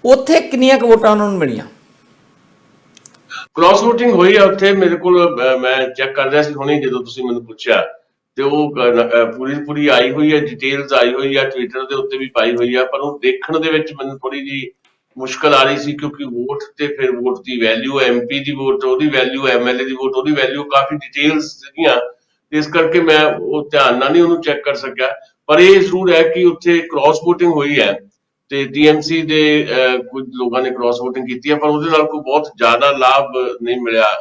ਉੱਥੇ ਕਿੰਨੀਆਂ ਕੁ ਵੋਟਾਂ ਉਹਨਾਂ ਨੂੰ ਮਿਲੀਆਂ? ਕ੍ਰਾਸ ਵੋਟਿੰਗ ਹੋਈ ਆ ਉੱਥੇ। ਮੇਰੇ ਕੋਲ ਮੈਂ ਚੈੱਕ ਕਰ ਰਿਹਾ ਸੀ ਹੁਣੇ ਜਦੋਂ ਤੁਸੀਂ ਮੈਨੂੰ ਪੁੱਛਿਆ ਤੇ ਉਹ ਪੂਰੀ ਆਈ ਹੋਈ ਹੈ, ਡਿਟੇਲਸ ਆਈ ਹੋਈ ਆ, ਟਵਿੱਟਰ ਦੇ ਉੱਤੇ ਵੀ ਪਾਈ ਹੋਈ ਆ, ਪਰ ਉਹ ਦੇਖਣ ਦੇ ਵਿੱਚ ਮੈਨੂੰ ਥੋੜੀ ਜਿਹੀ ਮੁਸ਼ਕਲ ਆ ਰਹੀ ਸੀ ਕਿਉਂਕਿ ਵੋਟ ਤੇ ਫਿਰ ਵੋਟ ਦੀ ਵੈਲਿਊ, MP ਦੀ ਵੋਟ ਉਹਦੀ ਵੈਲਿਊ, MLA ਦੀ ਵੋਟ ਉਹਦੀ ਵੈਲਿਊ, ਕਾਫੀ ਡਿਟੇਲਸ ਸੀਗੀਆਂ, ਇਸ ਕਰਕੇ ਮੈਂ ਉਹ ਧਿਆਨ ਨਾਲ ਨਹੀਂ ਉਹਨੂੰ ਚੈੱਕ ਕਰ ਸਕਿਆ। ਪਰ ਇਹ ਜ਼ਰੂਰ ਹੈ ਕਿ ਉੱਥੇ ਕ੍ਰਾਸ ਵੋਟਿੰਗ ਹੋਈ ਹੈ ਤੇ TMC ਦੇ ਕੁਝ ਲੋਕਾਂ ਨੇ ਕ੍ਰਾਸ ਵੋਟਿੰਗ ਕੀਤੀ ਹੈ, ਪਰ ਉਹਦੇ ਨਾਲ ਕੋਈ ਬਹੁਤ ਜ਼ਿਆਦਾ ਲਾਭ ਨਹੀਂ ਮਿਲਿਆ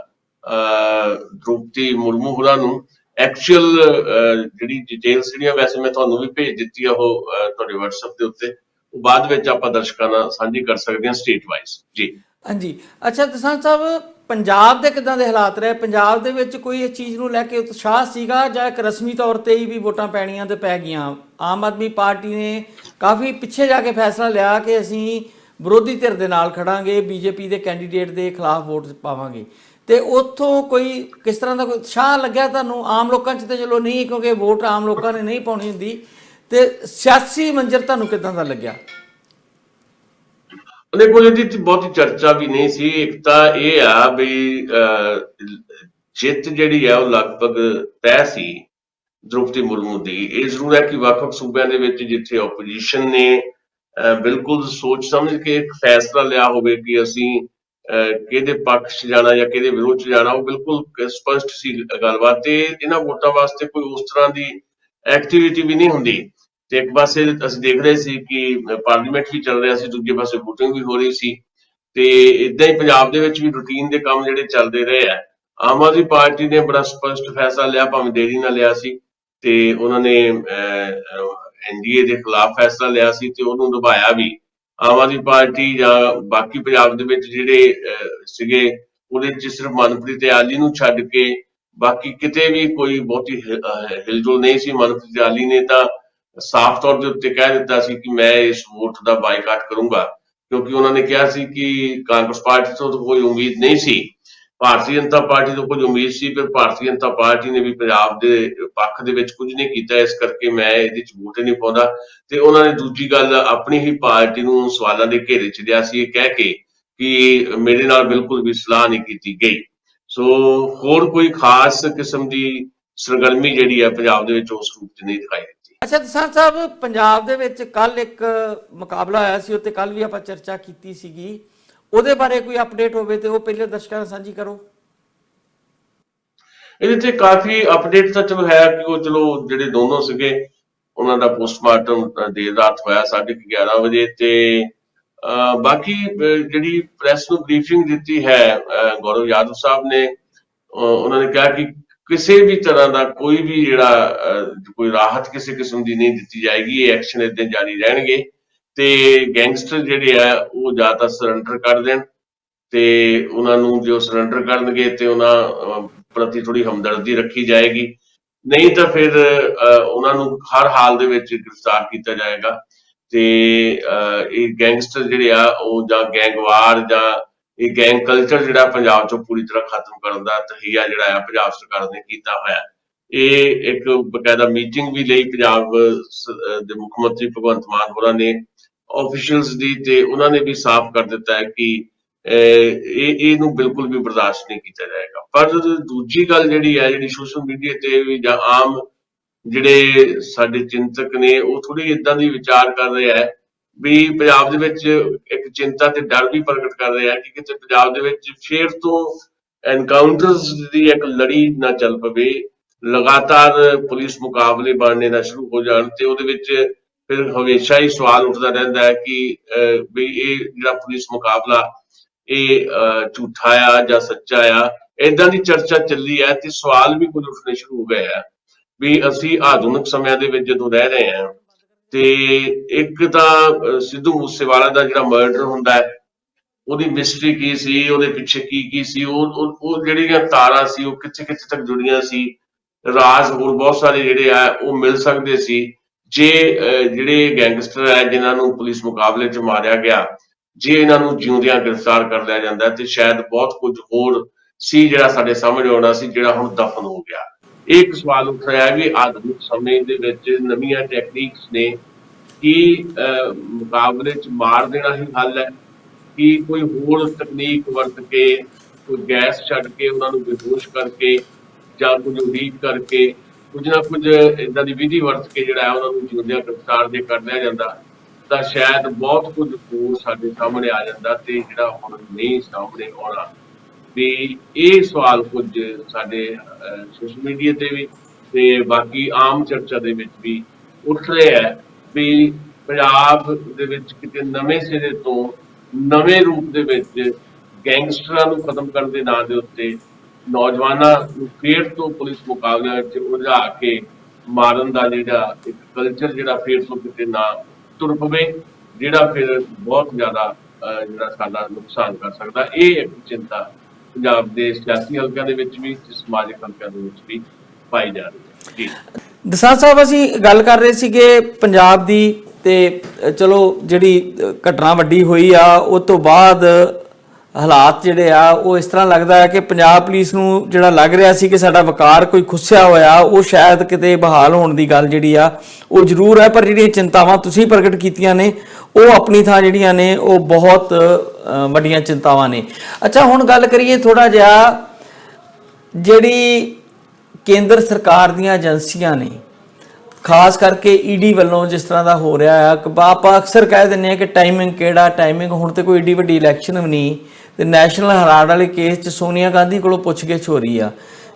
ਦ੍ਰੋਪਦੀ ਮੁਰਮੂ ਹੋਰਾਂ ਨੂੰ। ਐਕਚੁਅਲ ਜਿਹੜੀ ਡਿਟੇਲਸ ਜਿਹੜੀਆਂ ਵੈਸੇ ਮੈਂ ਤੁਹਾਨੂੰ ਵੀ ਭੇਜ ਦਿੱਤੀ ਆ ਉਹ ਤੁਹਾਡੇ WhatsApp ਦੇ ਉੱਤੇ, ਉਹ ਬਾਅਦ ਵਿੱਚ ਆਪਾਂ ਦਰਸ਼ਕਾਂ ਨਾਲ ਸਾਂਝੀ ਕਰ ਸਕਦੇ ਹਾਂ ਸਟੇਟ ਵਾਈਜ਼ ਜੀ। ਹਾਂਜੀ, ਅੱਛਾ ਦਸਾਂਝ ਸਾਹਿਬ, ਪੰਜਾਬ ਦੇ ਕਿੱਦਾਂ ਦੇ ਹਾਲਾਤ ਰਹੇ? ਪੰਜਾਬ ਦੇ ਵਿੱਚ ਕੋਈ ਇਸ ਚੀਜ਼ ਨੂੰ ਲੈ ਕੇ ਉਤਸ਼ਾਹ ਸੀਗਾ ਜਾਂ ਇੱਕ ਰਸਮੀ ਤੌਰ ਤੇ ਹੀ ਵੀ ਵੋਟਾਂ ਪੈਣੀਆਂ ਤੇ ਪੈ ਗਈਆਂ? ਆਮ ਆਦਮੀ ਪਾਰਟੀ ਨੇ ਕਾਫੀ ਪਿੱਛੇ ਜਾ ਕੇ ਫੈਸਲਾ ਲਿਆ ਕਿ ਅਸੀਂ ਵਿਰੋਧੀ ਧਿਰ ਦੇ ਨਾਲ ਖੜਾਂਗੇ, BJP ਦੇ ਕੈਂਡੀਡੇਟ ਦੇ ਖਿਲਾਫ ਵੋਟ ਪਾਵਾਂਗੇ, ਤੇ ਉੱਥੋਂ ਕੋਈ ਕਿਸ ਤਰ੍ਹਾਂ ਦਾ ਕੋਈ ਉਤਸ਼ਾਹ ਲੱਗਿਆ ਤੁਹਾਨੂੰ? ਆਮ ਲੋਕਾਂ 'ਚ ਤੇ ਚਲੋ ਨਹੀਂ, ਕਿਉਂਕਿ ਵੋਟ ਆਮ ਲੋਕਾਂ ਨੇ ਨਹੀਂ ਪਾਉਣੀ ਹੁੰਦੀ, ਤੇ ਸਿਆਸੀ ਮੰਜ਼ਰ ਤੁਹਾਨੂੰ ਕਿੱਦਾਂ ਦਾ ਲੱਗਿਆ? ਦੇਖੋ, ਇਹਦੀ ਬਹੁਤੀ ਚਰਚਾ ਵੀ ਨਹੀਂ ਸੀ। ਇੱਕ ਤਾਂ ਇਹ ਆ ਵੀ ਜਿੱਤ ਜਿਹੜੀ ਆ ਉਹ ਲਗਭਗ ਤੈਅ ਸੀ ਦ੍ਰੋਪਦੀ ਮੁਰਮੂ ਦੀ। ਇਹ ਜ਼ਰੂਰ ਹੈ ਕਿ ਵੱਖ-ਵੱਖ ਸੂਬਿਆਂ ਦੇ ਵਿੱਚ ਜਿੱਥੇ ਆਪੋਜੀਸ਼ਨ ਨੇ ਬਿਲਕੁਲ ਸੋਚ ਸਮਝ ਕੇ ਇੱਕ ਫੈਸਲਾ ਲਿਆ ਹੋਵੇ ਕਿ ਅਸੀਂ ਕਿਹਦੇ ਪੱਖ 'ਚ ਜਾਣਾ ਜਾਂ ਕਿਹਦੇ ਵਿਰੋਧ 'ਚ ਜਾਣਾ, ਉਹ ਬਿਲਕੁਲ ਸਪਸ਼ਟ ਸੀ ਗੱਲਬਾਤ। ਤੇ ਇਹਨਾਂ ਵੋਟਾਂ ਵਾਸਤੇ ਕੋਈ ਉਸ ਤਰ੍ਹਾਂ ਦੀ ਐਕਟੀਵਿਟੀ ਵੀ ਨਹੀਂ ਹੁੰਦੀ। ਤੇ ਇੱਕ ਪਾਸੇ ਅਸੀਂ ਦੇਖ ਰਹੇ ਸੀ ਕਿ ਪਾਰਲੀਮੈਂਟ ਵੀ ਚੱਲ ਰਿਹਾ ਸੀ, ਦੂਜੇ ਪਾਸੇ ਵੋਟਿੰਗ ਵੀ ਹੋ ਰਹੀ ਸੀ, ਤੇ ਏਦਾਂ ਹੀ ਪੰਜਾਬ ਦੇ ਵਿੱਚ ਵੀ ਰੂਟੀਨ ਦੇ ਕੰਮ ਜਿਹੜੇ ਚੱਲਦੇ ਰਹੇ ਆ। ਆਮ ਆਦਮੀ ਪਾਰਟੀ ਨੇ ਬੜਾ ਸਪਸ਼ਟ ਫੈਸਲਾ ਲਿਆ, ਭਾਵੇਂ ਦੇਰੀ ਨਾਲ ਲਿਆ ਸੀ, ਤੇ ਉਹਨਾਂ ਨੇ NDA ਦੇ ਖਿਲਾਫ ਫੈਸਲਾ ਲਿਆ ਸੀ ਤੇ ਉਹਨੂੰ ਨਿਭਾਇਆ ਵੀ। ਆਮ ਆਦਮੀ ਪਾਰਟੀ ਜਾਂ ਬਾਕੀ ਪੰਜਾਬ ਦੇ ਵਿੱਚ ਜਿਹੜੇ ਸੀਗੇ ਉਹਦੇ 'ਚ ਸਿਰਫ ਮਨਪ੍ਰੀਤ ਇਆਲੀ ਨੂੰ ਛੱਡ ਕੇ ਬਾਕੀ ਕਿਤੇ ਵੀ ਕੋਈ ਬਹੁਤੀ ਹਿਲਜੁਲ ਨਹੀਂ ਸੀ। ਮਨਪ੍ਰੀਤ ਇਆਲੀ ਨੇ ਤਾਂ ਸਾਫ਼ ਤੌਰ ਦੇ ਉੱਤੇ ਕਹਿ ਦਿੱਤਾ ਸੀ ਕਿ ਮੈਂ ਇਸ ਵੋਟ ਦਾ ਬਾਈਕਾਟ ਕਰੂੰਗਾ, ਕਿਉਂਕਿ ਉਹਨਾਂ ਨੇ ਕਿਹਾ ਸੀ ਕਿ ਕਾਂਗਰਸ ਪਾਰਟੀ ਤੋਂ ਕੋਈ ਉਮੀਦ ਨਹੀਂ ਸੀ, ਭਾਰਤੀ ਜਨਤਾ ਪਾਰਟੀ ਤੋਂ ਕੁਝ ਉਮੀਦ ਸੀ, ਪਰ ਭਾਰਤੀ ਜਨਤਾ ਪਾਰਟੀ ਨੇ ਵੀ ਪੰਜਾਬ ਦੇ ਪੱਖ ਦੇ ਵਿੱਚ ਕੁਝ ਨਹੀਂ ਕੀਤਾ, ਇਸ ਕਰਕੇ ਮੈਂ ਇਹਦੇ 'ਚ ਵੋਟ ਨਹੀਂ ਪਾਉਂਦਾ। ਤੇ ਉਹਨਾਂ ਨੇ ਦੂਜੀ ਗੱਲ ਆਪਣੀ ਹੀ ਪਾਰਟੀ ਨੂੰ ਸਵਾਲਾਂ ਦੇ ਘੇਰੇ 'ਚ ਲਿਆ ਸੀ, ਇਹ ਕਹਿ ਕੇ ਕਿ ਮੇਰੇ ਨਾਲ ਬਿਲਕੁਲ ਵੀ ਸਲਾਹ ਨਹੀਂ ਕੀਤੀ ਗਈ। ਸੋ ਹੋਰ ਕੋਈ ਖਾਸ ਕਿਸਮ ਦੀ ਸਰਗਰਮੀ ਜਿਹੜੀ ਹੈ ਪੰਜਾਬ ਦੇ ਵਿੱਚ ਉਸ ਰੂਪ 'ਚ ਨਹੀਂ ਦਿਖਾਈ ਦਿੱਤੀ। ਅੱਛਾ ਦਸਾਂਝ ਸਾਹਿਬ, ਪੰਜਾਬ ਦੇ ਵਿੱਚ ਕੱਲ ਇੱਕ ਮੁਕਾਬਲਾ ਹੋਇਆ ਸੀ, ਉੱਤੇ ਕੱਲ ਵੀ ਆਪਾਂ ਚਰਚਾ ਕੀਤੀ ਸੀਗੀ, ਉਹਦੇ ਬਾਰੇ ਕੋਈ ਅਪਡੇਟ ਹੋਵੇ ਤੇ ਉਹ ਪਹਿਲੇ ਦਰਸ਼ਕਾਂ ਨਾਲ ਸਾਂਝੀ ਕਰੋ। ਇਹਦੇ ਤੇ ਕਾਫੀ ਅਪਡੇਟ ਤਾਂ ਚਲੋ ਹੈ ਕਿ ਉਹ ਚਲੋ ਜਿਹੜੇ ਦੋਨੋਂ ਸੀਗੇ ਉਹਨਾਂ ਦਾ ਪੋਸਟਮਾਰਟਮ ਦੇਰ ਰਾਤ ਹੋਇਆ 11:30 ਵਜੇ, ਤੇ ਬਾਕੀ ਜਿਹੜੀ ਪ੍ਰੈਸ ਨੂੰ ਬਰੀਫਿੰਗ ਦਿੱਤੀ ਹੈ ਗੌਰਵ ਯਾਦਵ ਸਾਹਿਬ ਨੇ, ਉਹਨਾਂ ਨੇ ਕਿਹਾ ਕਿ ਕਿਸੇ ਵੀ ਤਰ੍ਹਾਂ ਦਾ ਕੋਈ ਵੀ ਜਿਹੜਾ ਕੋਈ ਰਾਹਤ ਕਿਸੇ ਕਿਸਮ ਦੀ ਨਹੀਂ ਦਿੱਤੀ ਜਾਏਗੀ, ਇਹ ਐਕਸ਼ਨ ਏਦਾਂ ਜਾਰੀ ਰਹਿਣਗੇ ਤੇ ਗੈਂਗਸਟਰ ਜਿਹੜੇ ਆ ਉਹ ਜਾਂ ਤਾਂ ਸਰੈਂਡਰ ਕਰ ਦੇਣ, ਤੇ ਉਹਨਾਂ ਨੂੰ ਜੋ ਸਰੈਂਡਰ ਕਰਨਗੇ ਤੇ ਉਹਨਾਂ ਪ੍ਰਤੀ ਥੋੜੀ ਹਮਦਰਦੀ ਰੱਖੀ ਜਾਏਗੀ, ਨਹੀਂ ਤਾਂ ਫਿਰ ਉਹਨਾਂ ਨੂੰ ਹਰ ਹਾਲ ਦੇ ਵਿੱਚ ਗ੍ਰਿਫਤਾਰ ਕੀਤਾ ਜਾਏਗਾ। ਤੇ ਇਹ ਗੈਂਗਸਟਰ ਜਿਹੜੇ ਆ ਉਹ ਜਾਂ ਗੈਂਗਵਾਰ ਜਾਂ ਇਹ ਗੈਂਗ ਕਲਚਰ ਜਿਹੜਾ ਪੰਜਾਬ ਚੋਂ ਪੂਰੀ ਤਰ੍ਹਾਂ ਖਤਮ ਕਰਨ ਦਾ ਤਹੀਆ ਜਿਹੜਾ ਆ ਪੰਜਾਬ ਸਰਕਾਰ ਨੇ ਕੀਤਾ ਹੋਇਆ। ਇਹ ਇੱਕ ਬਕਾਇਦਾ ਮੀਟਿੰਗ ਵੀ ਲਈ ਪੰਜਾਬ ਦੇ ਮੁੱਖ ਮੰਤਰੀ ਭਗਵੰਤ ਮਾਨ ਹੋਰਾਂ ਨੇ ਆਫੀਸ਼ੀਅਲਸ ਦੀ, ਤੇ ਉਹਨਾਂ ਨੇ ਵੀ ਸਾਫ਼ ਕਰ ਦਿੱਤਾ ਹੈ ਕਿ ਇਹਨੂੰ ਬਿਲਕੁਲ ਵੀ ਬਰਦਾਸ਼ਤ ਨਹੀਂ ਕੀਤਾ ਜਾਏਗਾ। ਪਰ ਦੂਜੀ ਗੱਲ ਜਿਹੜੀ ਹੈ, ਜਿਹੜੀ ਸੋਸ਼ਲ ਮੀਡੀਆ ਤੇ ਵੀ ਜਾਂ ਆਮ ਜਿਹੜੇ ਸਾਡੇ ਚਿੰਤਕ ਨੇ ਉਹ ਥੋੜੀ ਏਦਾਂ ਦੀ ਵਿਚਾਰ ਕਰ ਰਹੇ ਹੈ ਵੀ ਪੰਜਾਬ ਦੇ ਵਿੱਚ ਇੱਕ ਚਿੰਤਾ ਤੇ ਡਰ ਵੀ ਪ੍ਰਗਟ ਕਰ ਰਿਹਾ ਕਿ ਕਿਤੇ ਪੰਜਾਬ ਦੇ ਵਿੱਚ ਫੇਰ ਤੋਂ ਐਨਕਾਊਂਟਰਸ ਦੀ ਇੱਕ ਲੜੀ ਨਾ ਚੱਲ ਪਵੇ, ਲਗਾਤਾਰ ਪੁਲਿਸ ਮੁਕਾਬਲੇ ਬਣਨੇ ਨਾ ਸ਼ੁਰੂ ਹੋ ਜਾਣ, ਤੇ ਉਹਦੇ ਵਿੱਚ ਫਿਰ ਹਮੇਸ਼ਾ ਹੀ ਸਵਾਲ ਉੱਠਦਾ ਰਹਿੰਦਾ ਹੈ ਕਿ ਵੀ ਇਹ ਜਿਹੜਾ ਪੁਲਿਸ ਮੁਕਾਬਲਾ ਇਹ ਝੂਠਾ ਆ ਜਾਂ ਸੱਚਾ ਆ। ਏਦਾਂ ਦੀ ਚਰਚਾ ਚੱਲੀ ਹੈ ਤੇ ਸਵਾਲ ਵੀ ਕੁਝ ਉੱਠਣੇ ਸ਼ੁਰੂ ਹੋ ਗਏ ਆ ਵੀ ਅਸੀਂ ਆਧੁਨਿਕ ਸਮਿਆਂ ਦੇ ਵਿੱਚ ਜਦੋਂ ਰਹਿ ਰਹੇ ਹਾਂ ਤੇ ਇੱਕ ਤਾਂ ਸਿੱਧੂ ਮੂਸੇਵਾਲਾ ਦਾ ਜਿਹੜਾ ਮਰਡਰ ਹੁੰਦਾ ਹੈ ਉਹਦੀ ਮਿਸਟਰੀ ਕੀ ਸੀ, ਉਹਦੇ ਪਿੱਛੇ ਕੀ ਸੀ, ਉਹ ਜਿਹੜੀਆਂ ਤਾਰਾਂ ਸੀ ਉਹ ਕਿੱਥੇ ਤੱਕ ਜੁੜੀਆਂ ਸੀ, ਰਾਜ਼ ਹੋਰ ਬਹੁਤ ਸਾਰੇ ਜਿਹੜੇ ਆ ਉਹ ਮਿਲ ਸਕਦੇ ਸੀ ਜੇ ਜਿਹੜੇ ਗੈਂਗਸਟਰ ਹੈ ਜਿਨ੍ਹਾਂ ਨੂੰ ਪੁਲਿਸ ਮੁਕਾਬਲੇ 'ਚ ਮਾਰਿਆ ਗਿਆ, ਜੇ ਇਹਨਾਂ ਨੂੰ ਜਿਉਂਦਿਆਂ ਗ੍ਰਿਫਤਾਰ ਕਰ ਲਿਆ ਜਾਂਦਾ ਤੇ ਸ਼ਾਇਦ ਬਹੁਤ ਕੁਝ ਹੋਰ ਸੀ ਜਿਹੜਾ ਸਾਡੇ ਸਾਹਮਣੇ ਆਉਣਾ ਸੀ, ਜਿਹੜਾ ਹੁਣ ਦਫਨ ਹੋ ਗਿਆ। ਇਹ ਇੱਕ ਸਵਾਲ ਉੱਠ ਰਿਹਾ ਹੈ ਵੀ ਆਧੁਨਿਕ ਸਮੇਂ ਦੇ ਵਿੱਚ ਨਵੀਆਂ ਟੈਕਨੀਕਸ ਨੇ ਕਿ ਮੁਕਾਬਲੇ 'ਚ ਮਾਰ ਦੇਣਾ ਹੀ ਹੱਲ ਹੈ ਕਿ ਕੋਈ ਹੋਰ ਤਕਨੀਕ ਵਰਤ ਕੇ, ਕੋਈ ਗੈਸ ਛੱਡ ਕੇ ਉਹਨਾਂ ਨੂੰ ਬੇਹੋਸ਼ ਕਰਕੇ ਜਾਂ ਕੁਝ ਉਡੀਕ ਕਰਕੇ ਕੁਝ ਨਾ ਕੁਝ ਏਦਾਂ ਦੀ ਵਿਧੀ ਵਰਤ ਕੇ ਜਿਹੜਾ ਹੈ ਉਹਨਾਂ ਨੂੰ ਜਿਉਂਦਿਆਂ ਗ੍ਰਿਫਤਾਰ ਜੇ ਕਰ ਲਿਆ ਜਾਂਦਾ ਤਾਂ ਸ਼ਾਇਦ ਬਹੁਤ ਕੁਝ ਹੋਰ ਸਾਡੇ ਸਾਹਮਣੇ ਆ ਜਾਂਦਾ ਤੇ ਜਿਹੜਾ ਹੁਣ ਨਹੀਂ ਸਾਹਮਣੇ ਆਉਣਾ। ਵੀ ਇਹ ਸਵਾਲ ਕੁਝ ਸਾਡੇ ਸੋਸ਼ਲ ਮੀਡੀਆ ਤੇ ਵੀ ਤੇ ਬਾਕੀ ਆਮ ਚਰਚਾ ਦੇ ਵਿੱਚ ਵੀ ਉੱਠ ਰਹੇ ਹੈ ਵੀ ਪੰਜਾਬ ਦੇ ਵਿੱਚ ਕਿਤੇ ਨਵੇਂ ਸਿਰੇ ਤੋਂ ਨਵੇਂ ਰੂਪ ਦੇ ਵਿੱਚ ਗੈਂਗਸਟਰਾਂ ਨੂੰ ਖਤਮ ਕਰਨ ਦੇ ਨਾਂ ਦੇ ਉੱਤੇ ਨੌਜਵਾਨਾਂ ਨੂੰ ਫੇਰ ਤੋਂ ਪੁਲਿਸ ਮੁਕਾਬਲਿਆਂ ਵਿੱਚ ਉਲਝਾ ਕੇ ਮਾਰਨ ਦਾ ਜਿਹੜਾ ਇੱਕ ਕਲਚਰ ਜਿਹੜਾ ਫੇਰ ਤੋਂ ਕਿਤੇ ਨਾ ਤੁਰ ਪਵੇ, ਜਿਹੜਾ ਫਿਰ ਬਹੁਤ ਜ਼ਿਆਦਾ ਜਿਹੜਾ ਸਾਡਾ ਨੁਕਸਾਨ ਕਰ ਸਕਦਾ। ਇਹ ਇੱਕ ਚਿੰਤਾ ਪੰਜਾਬ ਦੇ ਸਿਆਸੀ ਹਲਕਿਆਂ ਦੇ ਵਿੱਚ ਵੀ ਤੇ ਸਮਾਜਿਕ ਹਲਕਿਆਂ ਦੇ ਵਿੱਚ ਵੀ ਪਾਈ ਜਾ ਰਹੀ ਹੈ। ਜੀ ਦਸਾਂਝ ਸਾਹਿਬ, ਅਸੀਂ ਗੱਲ ਕਰ ਰਹੇ ਸੀਗੇ ਪੰਜਾਬ ਦੀ, ਤੇ ਚਲੋ ਜਿਹੜੀ ਘਟਨਾ ਵੱਡੀ ਹੋਈ ਆ ਉਹ ਤੋਂ ਬਾਅਦ ਹਾਲਾਤ ਜਿਹੜੇ ਆ ਉਹ ਇਸ ਤਰ੍ਹਾਂ ਲੱਗਦਾ ਹੈ ਕਿ ਪੰਜਾਬ ਪੁਲਿਸ ਨੂੰ ਜਿਹੜਾ ਲੱਗ ਰਿਹਾ ਸੀ ਕਿ ਸਾਡਾ ਵਕਾਰ ਕੋਈ ਖੁੱਸਿਆ ਹੋਇਆ, ਉਹ ਸ਼ਾਇਦ ਕਿਤੇ ਬਹਾਲ ਹੋਣ ਦੀ ਗੱਲ ਜਿਹੜੀ ਆ ਉਹ ਜ਼ਰੂਰ ਹੈ। ਪਰ ਜਿਹੜੀਆਂ ਚਿੰਤਾਵਾਂ ਤੁਸੀਂ ਪ੍ਰਗਟ ਕੀਤੀਆਂ ਨੇ ਉਹ ਆਪਣੀ ਥਾਂ ਜਿਹੜੀਆਂ ਨੇ ਉਹ ਬਹੁਤ ਵੱਡੀਆਂ ਚਿੰਤਾਵਾਂ ਨੇ। ਅੱਛਾ, ਹੁਣ ਗੱਲ ਕਰੀਏ ਥੋੜਾ ਜਿਹਾ ਜਿਹੜੀ ਕੇਂਦਰ ਸਰਕਾਰ ਦੀਆਂ ਏਜੰਸੀਆਂ ਨੇ, ਖਾਸ ਕਰਕੇ ਈਡੀ ਵੱਲੋਂ ਜਿਸ ਤਰ੍ਹਾਂ ਦਾ ਹੋ ਰਿਹਾ ਆ, ਆਪਾਂ ਅਕਸਰ ਕਹਿ ਦਿੰਦੇ ਹਾਂ ਕਿ ਟਾਈਮਿੰਗ ਕਿਹੜਾ ਟਾਈਮਿੰਗ, ਹੁਣ ਤੇ ਕੋਈ ਏਡੀ ਵੱਡੀ ਇਲੈਕਸ਼ਨ ਵੀ ਨਹੀਂ ਤੇ ਨੈਸ਼ਨਲ ਹੈਰਾਲਡ ਵਾਲੇ ਕੇਸ 'ਚ ਸੋਨੀਆ ਗਾਂਧੀ ਕੋਲੋਂ ਪੁੱਛਗਿੱਛ ਹੋ ਰਹੀ ਆ।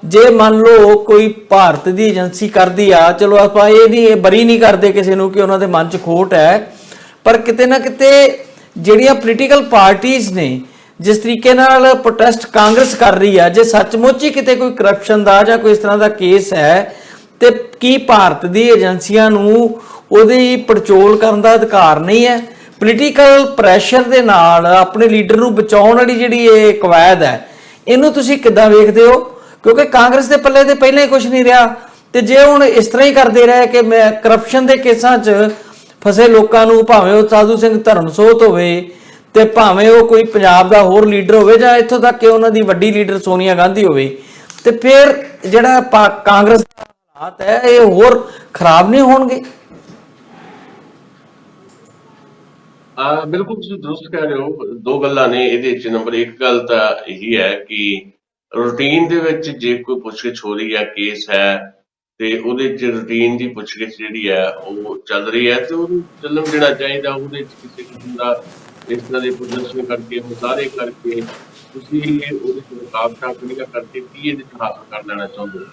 ਜੇ ਮੰਨ ਲਓ ਕੋਈ ਭਾਰਤ ਦੀ ਏਜੰਸੀ ਕਰਦੀ ਆ, ਚਲੋ ਆਪਾਂ ਇਹ ਨਹੀਂ ਬਰੀ ਨਹੀਂ ਕਰਦੇ ਕਿਸੇ ਨੂੰ ਕਿ ਉਹਨਾਂ ਦੇ ਮਨ 'ਚ ਖੋਟ ਹੈ, ਪਰ ਕਿਤੇ ਨਾ ਕਿਤੇ ਜਿਹੜੀਆਂ ਪੋਲੀਟੀਕਲ ਪਾਰਟੀਆਂ ਨੇ ਜਿਸ ਤਰੀਕੇ ਨਾਲ ਪ੍ਰੋਟੈਸਟ ਕਾਂਗਰਸ ਕਰ ਰਹੀ ਆ, ਜੇ ਸੱਚਮੁੱਚ ਹੀ ਕਿਤੇ ਕੋਈ ਕਰਪਸ਼ਨ ਦਾ ਜਾਂ ਕੋਈ ਇਸ ਤਰ੍ਹਾਂ ਦਾ ਕੇਸ ਹੈ ਤੇ ਕੀ ਭਾਰਤ ਦੀ ਏਜੰਸੀਆਂ ਨੂੰ ਉਹਦੀ ਪੜਚੋਲ ਕਰਨ ਦਾ ਅਧਿਕਾਰ ਨਹੀਂ ਹੈ? ਪੋਲੀਟੀਕਲ ਪ੍ਰੈਸ਼ਰ ਦੇ ਨਾਲ ਆਪਣੇ ਲੀਡਰ ਨੂੰ ਬਚਾਉਣ ਵਾਲੀ ਜਿਹੜੀ ਇਹ ਕਵਾਇਦ ਹੈ, ਇਹਨੂੰ ਤੁਸੀਂ ਕਿੱਦਾਂ ਵੇਖਦੇ ਹੋ? ਕਿਉਂਕਿ ਕਾਂਗਰਸ ਦੇ ਪੱਲੇ ਤੇ ਪਹਿਲਾਂ ਹੀ ਕੁਝ ਨਹੀਂ ਰਿਹਾ, ਤੇ ਜੇ ਹੁਣ ਇਸ ਤਰ੍ਹਾਂ ਹੀ ਕਰਦੇ ਰਹੇ ਕਿ ਮੈਂ ਕਰਪਸ਼ਨ ਦੇ ਕੇਸਾਂ 'ਚ ਫਸੇ ਲੋਕਾਂ ਨੂੰ, ਭਾਵੇਂ ਉਹ ਸਾਧੂ ਸਿੰਘ ਧਰਮਸੋਤ ਹੋਵੇ ਤੇ ਭਾਵੇਂ ਉਹ ਕੋਈ ਪੰਜਾਬ ਦਾ ਹੋਰ ਲੀਡਰ ਹੋਵੇ ਜਾਂ ਇੱਥੋਂ ਤੱਕ ਕਿ ਉਹਨਾਂ ਦੀ ਵੱਡੀ ਲੀਡਰ ਸੋਨੀਆ ਗਾਂਧੀ ਹੋਵੇ, ਤੇ ਫਿਰ ਜਿਹੜਾ ਕਾਂਗਰਸ ਦਾ ਹਾਲਾਤ ਹੈ ਇਹ ਹੋਰ ਖਰਾਬ ਨਹੀਂ ਹੋਣਗੇ? ਬਿਲਕੁਲ ਤੁਸੀਂ ਦਰੁਸਤ ਕਹਿ ਰਹੇ ਹੋ। ਦੋ ਗੱਲਾਂ ਨੇ ਇਹਦੇ ਵਿੱਚ। ਨੰਬਰ 1 ਗੱਲ ਤਾਂ ਇਹੀ ਹੈ ਕਿ ਰੂਟੀਨ ਦੇ ਵਿੱਚ ਜੇ ਕੋਈ ਪੁੱਛਗਿੱਛ ਹੋ ਰਹੀ ਹੈ, ਕੇਸ ਹੈ ਤੇ ਉਹਦੇ 'ਚ ਰੂਟੀਨ ਦੀ ਪੁੱਛਗਿੱਛ ਜਿਹੜੀ ਹੈ ਉਹ ਚੱਲ ਰਹੀ ਹੈ ਤੇ ਉਹਨੂੰ ਚੱਲਣ ਦੇਣਾ ਚਾਹੀਦਾ। ਉਹਦੇ 'ਚ ਕਿਸੇ ਕਿਸਮ ਦਾ ਇਸ ਤਰ੍ਹਾਂ ਦੇ ਪ੍ਰਦਰਸ਼ਨ ਕਰਕੇ, ਮੁਜ਼ਾਹਰੇ ਕਰਕੇ ਤੁਸੀਂ ਉਹਦੇ 'ਚ ਰੁਕਾਵਟਾਂ ਖੜੀਆਂ ਕਰਕੇ ਕੀ ਇਹਦੇ 'ਚ ਹਾਸਲ ਕਰ ਲੈਣਾ ਚਾਹੁੰਦੇ ਹੋ?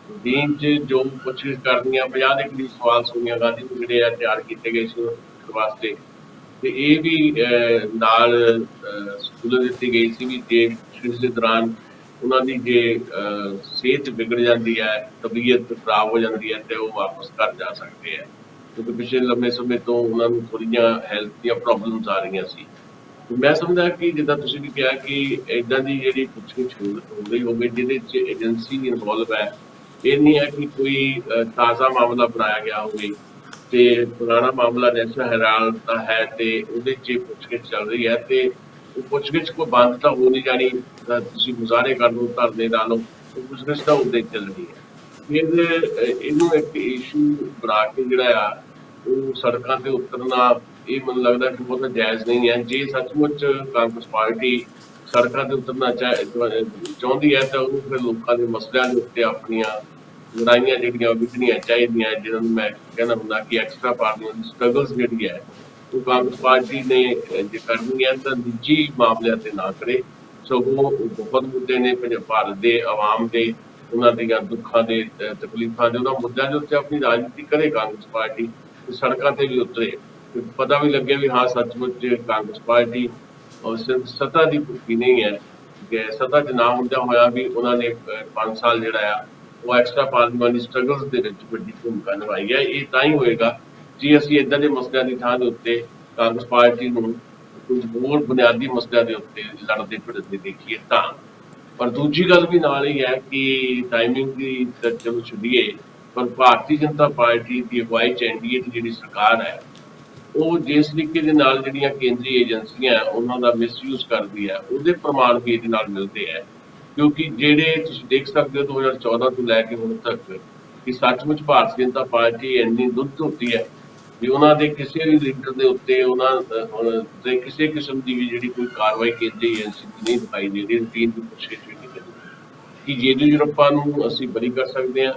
ਰੂਟੀਨ 'ਚ ਜੋ ਪੁੱਛਗਿੱਛ ਕਰਨੀਆਂ 50 ਦੇ ਕਰੀਬ ਸਵਾਲ ਸੋਨੀਆ ਗਾਂਧੀ ਨੂੰ ਜਿਹੜੇ ਆ ਤਿਆਰ ਕੀਤੇ ਗਏ ਸੀ ਵਾਸਤੇ, ਤੇ ਇਹ ਵੀ ਨਾਲ ਸਹੂਲਤ ਦਿੱਤੀ ਗਈ ਸੀ ਵੀ ਜੇ ਇਸ ਦੇ ਦੌਰਾਨ ਉਹਨਾਂ ਦੀ ਜੇ ਸਿਹਤ ਵਿਗੜ ਜਾਂਦੀ ਹੈ, ਤਬੀਅਤ ਖਰਾਬ ਹੋ ਜਾਂਦੀ ਹੈ ਤੇ ਉਹ ਵਾਪਸ ਘਰ ਜਾ ਸਕਦੇ ਹੈ, ਕਿਉਂਕਿ ਪਿਛਲੇ ਲੰਮੇ ਸਮੇਂ ਤੋਂ ਉਹਨਾਂ ਨੂੰ ਥੋੜ੍ਹੀਆਂ ਹੈਲਥ ਦੀਆਂ ਪ੍ਰੋਬਲਮਸ ਆ ਰਹੀਆਂ ਸੀ। ਮੈਂ ਸਮਝਦਾ ਕਿ ਜਿੱਦਾਂ ਤੁਸੀਂ ਵੀ ਕਿਹਾ ਕਿ ਇੱਦਾਂ ਦੀ ਜਿਹੜੀ ਪੁੱਛਗਿੱਛ ਹੋ ਰਹੀ ਹੋਵੇ ਜਿਹਦੇ 'ਚ ਏਜੰਸੀ ਇਨਵੋਲਵ ਹੈ, ਇਹ ਨਹੀਂ ਹੈ ਕਿ ਕੋਈ ਤਾਜ਼ਾ ਮਾਮਲਾ ਬਣਾਇਆ ਗਿਆ ਹੋਵੇ ਤੇ ਪੁਰਾਣਾ ਮਾਮਲਾ ਨੈਸ਼ਨਲ ਹੈਰਾਲਡ ਦਾ ਹੈ ਤੇ ਉਹਦੇ 'ਚ ਪੁੱਛਗਿੱਛ ਚੱਲ ਰਹੀ ਹੈ ਤੇ ਉਹ ਪੁੱਛਗਿੱਛ ਕੋਈ ਬੰਦ ਤਾਂ ਹੋ ਨਹੀਂ ਜਾਣੀ। ਤਾਂ ਤੁਸੀਂ ਮੁਜ਼ਾਹਰੇ ਕਰ ਲਓ, ਧਰਨੇ ਲਾ ਲਓ, ਉਹ ਪੁੱਛਗਿੱਛ ਤਾਂ ਉਦਾਂ ਹੀ ਚੱਲ ਰਹੀ ਹੈ। ਫਿਰ ਇਹਨੂੰ ਇੱਕ ਇਸ਼ੂ ਬਣਾ ਕੇ ਜਿਹੜਾ ਆ ਉਹ ਸੜਕਾਂ ਤੇ ਉਤਰਨਾ, ਇਹ ਮੈਨੂੰ ਲੱਗਦਾ ਕਿ ਬਹੁਤਾ ਜਾਇਜ਼ ਨਹੀਂ ਹੈ। ਜੇ ਸੱਚਮੁੱਚ ਕਾਂਗਰਸ ਪਾਰਟੀ ਸੜਕਾਂ ਤੇ ਉਤਰਨਾ ਚਾਹੁੰਦੀ ਹੈ ਤਾਂ ਉਹਨੂੰ ਫਿਰ ਲੋਕਾਂ ਦੇ ਮਸਲਿਆਂ ਦੇ ਉੱਤੇ ਆਪਣੀਆਂ ਲੜਾਈਆਂ ਜਿਹੜੀਆਂ ਵਿਕਣੀਆਂ ਚਾਹੀਦੀਆਂ, ਜਿਹਨਾਂ ਨੂੰ ਮੈਂ ਕਹਿੰਦਾ ਹੁੰਦਾ ਕਿ ਐਕਸਟਰਾ ਪਾਰਲੀਮੈਂਟ ਸਟਰਗਲਸ ਜਿਹੜੀ ਹੈ ਉਹ ਕਾਂਗਰਸ ਪਾਰਟੀ ਨੇ ਜੇ ਕਰਨੀ ਹੈ ਤਾਂ ਨਿੱਜੀ ਮਾਮਲਿਆਂ ਤੇ ਨਾ ਕਰੇ, ਸਗੋਂ ਬਹੁਤ ਮੁੱਦੇ ਨੇ ਭਾਰਤ ਦੇ ਆਵਾਮ ਦੇ, ਉਹਨਾਂ ਦੀਆਂ ਦੁੱਖਾਂ ਦੇ ਤਕਲੀਫਾਂ ਦੇ, ਉਹਨਾਂ ਮੁੱਦਿਆਂ ਦੇ ਉੱਤੇ ਆਪਣੀ ਰਾਜਨੀਤੀ ਕਰੇ ਕਾਂਗਰਸ ਪਾਰਟੀ ਤੇ ਸੜਕਾਂ ਤੇ ਵੀ ਉਤਰੇ। ਪਤਾ ਵੀ ਲੱਗੇ ਵੀ ਹਾਂ ਸੱਚਮੁੱਚ ਕਾਂਗਰਸ ਪਾਰਟੀ ਔਰ ਸਿਰਫ ਸੱਤਾ ਦੀ ਭੁੱਖੀ ਨਹੀਂ ਹੈ, ਕਿ ਸੱਤਾ 'ਚ ਨਾ ਹੁੰਦਿਆਂ ਹੋਇਆ ਵੀ ਉਹਨਾਂ ਨੇ 5 ਸਾਲ ਜਿਹੜਾ ਆ ਉਹ ਐਕਸਟਰਾ ਪਾਰਲੀਮੈਂਟਰੀ ਸਟਰਗਲਸ ਦੇ ਵਿੱਚ ਵੱਡੀ ਭੂਮਿਕਾ ਨਿਭਾਈ ਹੈ। ਇਹ ਤਾਂ ਹੀ ਹੋਏਗਾ ਜੇ ਅਸੀਂ ਇੱਦਾਂ ਦੇ ਮਸਲਿਆਂ ਦੀ ਥਾਂ ਦੇ ਉੱਤੇ ਕਾਂਗਰਸ ਪਾਰਟੀ ਨੂੰ ਕੁਝ ਹੋਰ ਬੁਨਿਆਦੀ ਮਸਲਿਆਂ ਦੇ ਉੱਤੇ ਲੜਦੇ ਭਿੜਦੇ ਦੇਖੀਏ ਤਾਂ। ਪਰ ਦੂਜੀ ਗੱਲ ਵੀ ਨਾਲ ਹੀ ਹੈ ਕਿ ਟਾਈਮਿੰਗ ਦੀ ਤਾਂ ਚਲੋ ਛੱਡੀਏ, ਪਰ ਭਾਰਤੀ ਜਨਤਾ ਪਾਰਟੀ ਦੀ ਅਗਵਾਈ 'ਚ ਐਨਡੀਏ ਦੀ ਜਿਹੜੀ ਸਰਕਾਰ ਹੈ ਉਹ ਜਿਸ ਤਰੀਕੇ ਦੇ ਨਾਲ ਜਿਹੜੀਆਂ ਕੇਂਦਰੀ ਏਜੰਸੀਆਂ ਉਹਨਾਂ ਦਾ ਮਿਸਯੂਜ਼ ਕਰਦੀ ਹੈ, ਉਹਦੇ ਪ੍ਰਮਾਣ ਵੀ ਇਹਦੇ ਨਾਲ ਮਿਲਦੇ ਹੈ। ਕਿਉਂਕਿ ਜਿਹੜੇ ਤੁਸੀਂ ਦੇਖ ਸਕਦੇ ਹੋ 2014 ਤੋਂ ਲੈ ਕੇ ਹੁਣ ਤੱਕ ਕਿ ਸੱਚਮੁੱਚ ਭਾਰਤੀ ਜਨਤਾ ਪਾਰਟੀ ਇੰਨੀ ਦੁੱਧ ਧੋਤੀ ਹੈ ਵੀ ਉਹਨਾਂ ਦੇ ਕਿਸੇ ਵੀ ਲੀਡਰ ਦੇ ਉੱਤੇ ਉਹਨਾਂ ਦੇ ਕਿਸੇ ਕਿਸਮ ਦੀ ਵੀ ਜਿਹੜੀ ਕੋਈ ਕਾਰਵਾਈ ਕੇਂਦਰੀ ਏਜੰਸੀ ਦੀ ਨਹੀਂ ਦਿਖਾਈ ਦੇ ਰਹੀ, ਰੂਟੀਨ ਦੀ ਪੁੱਛਗਿੱਛ ਵੀ ਨਹੀਂ ਕਰਦੀ। ਕਿ ਜੇਜੂ ਯੂਰਪਾ ਨੂੰ ਅਸੀਂ ਬਰੀ ਕਰ ਸਕਦੇ ਹਾਂ।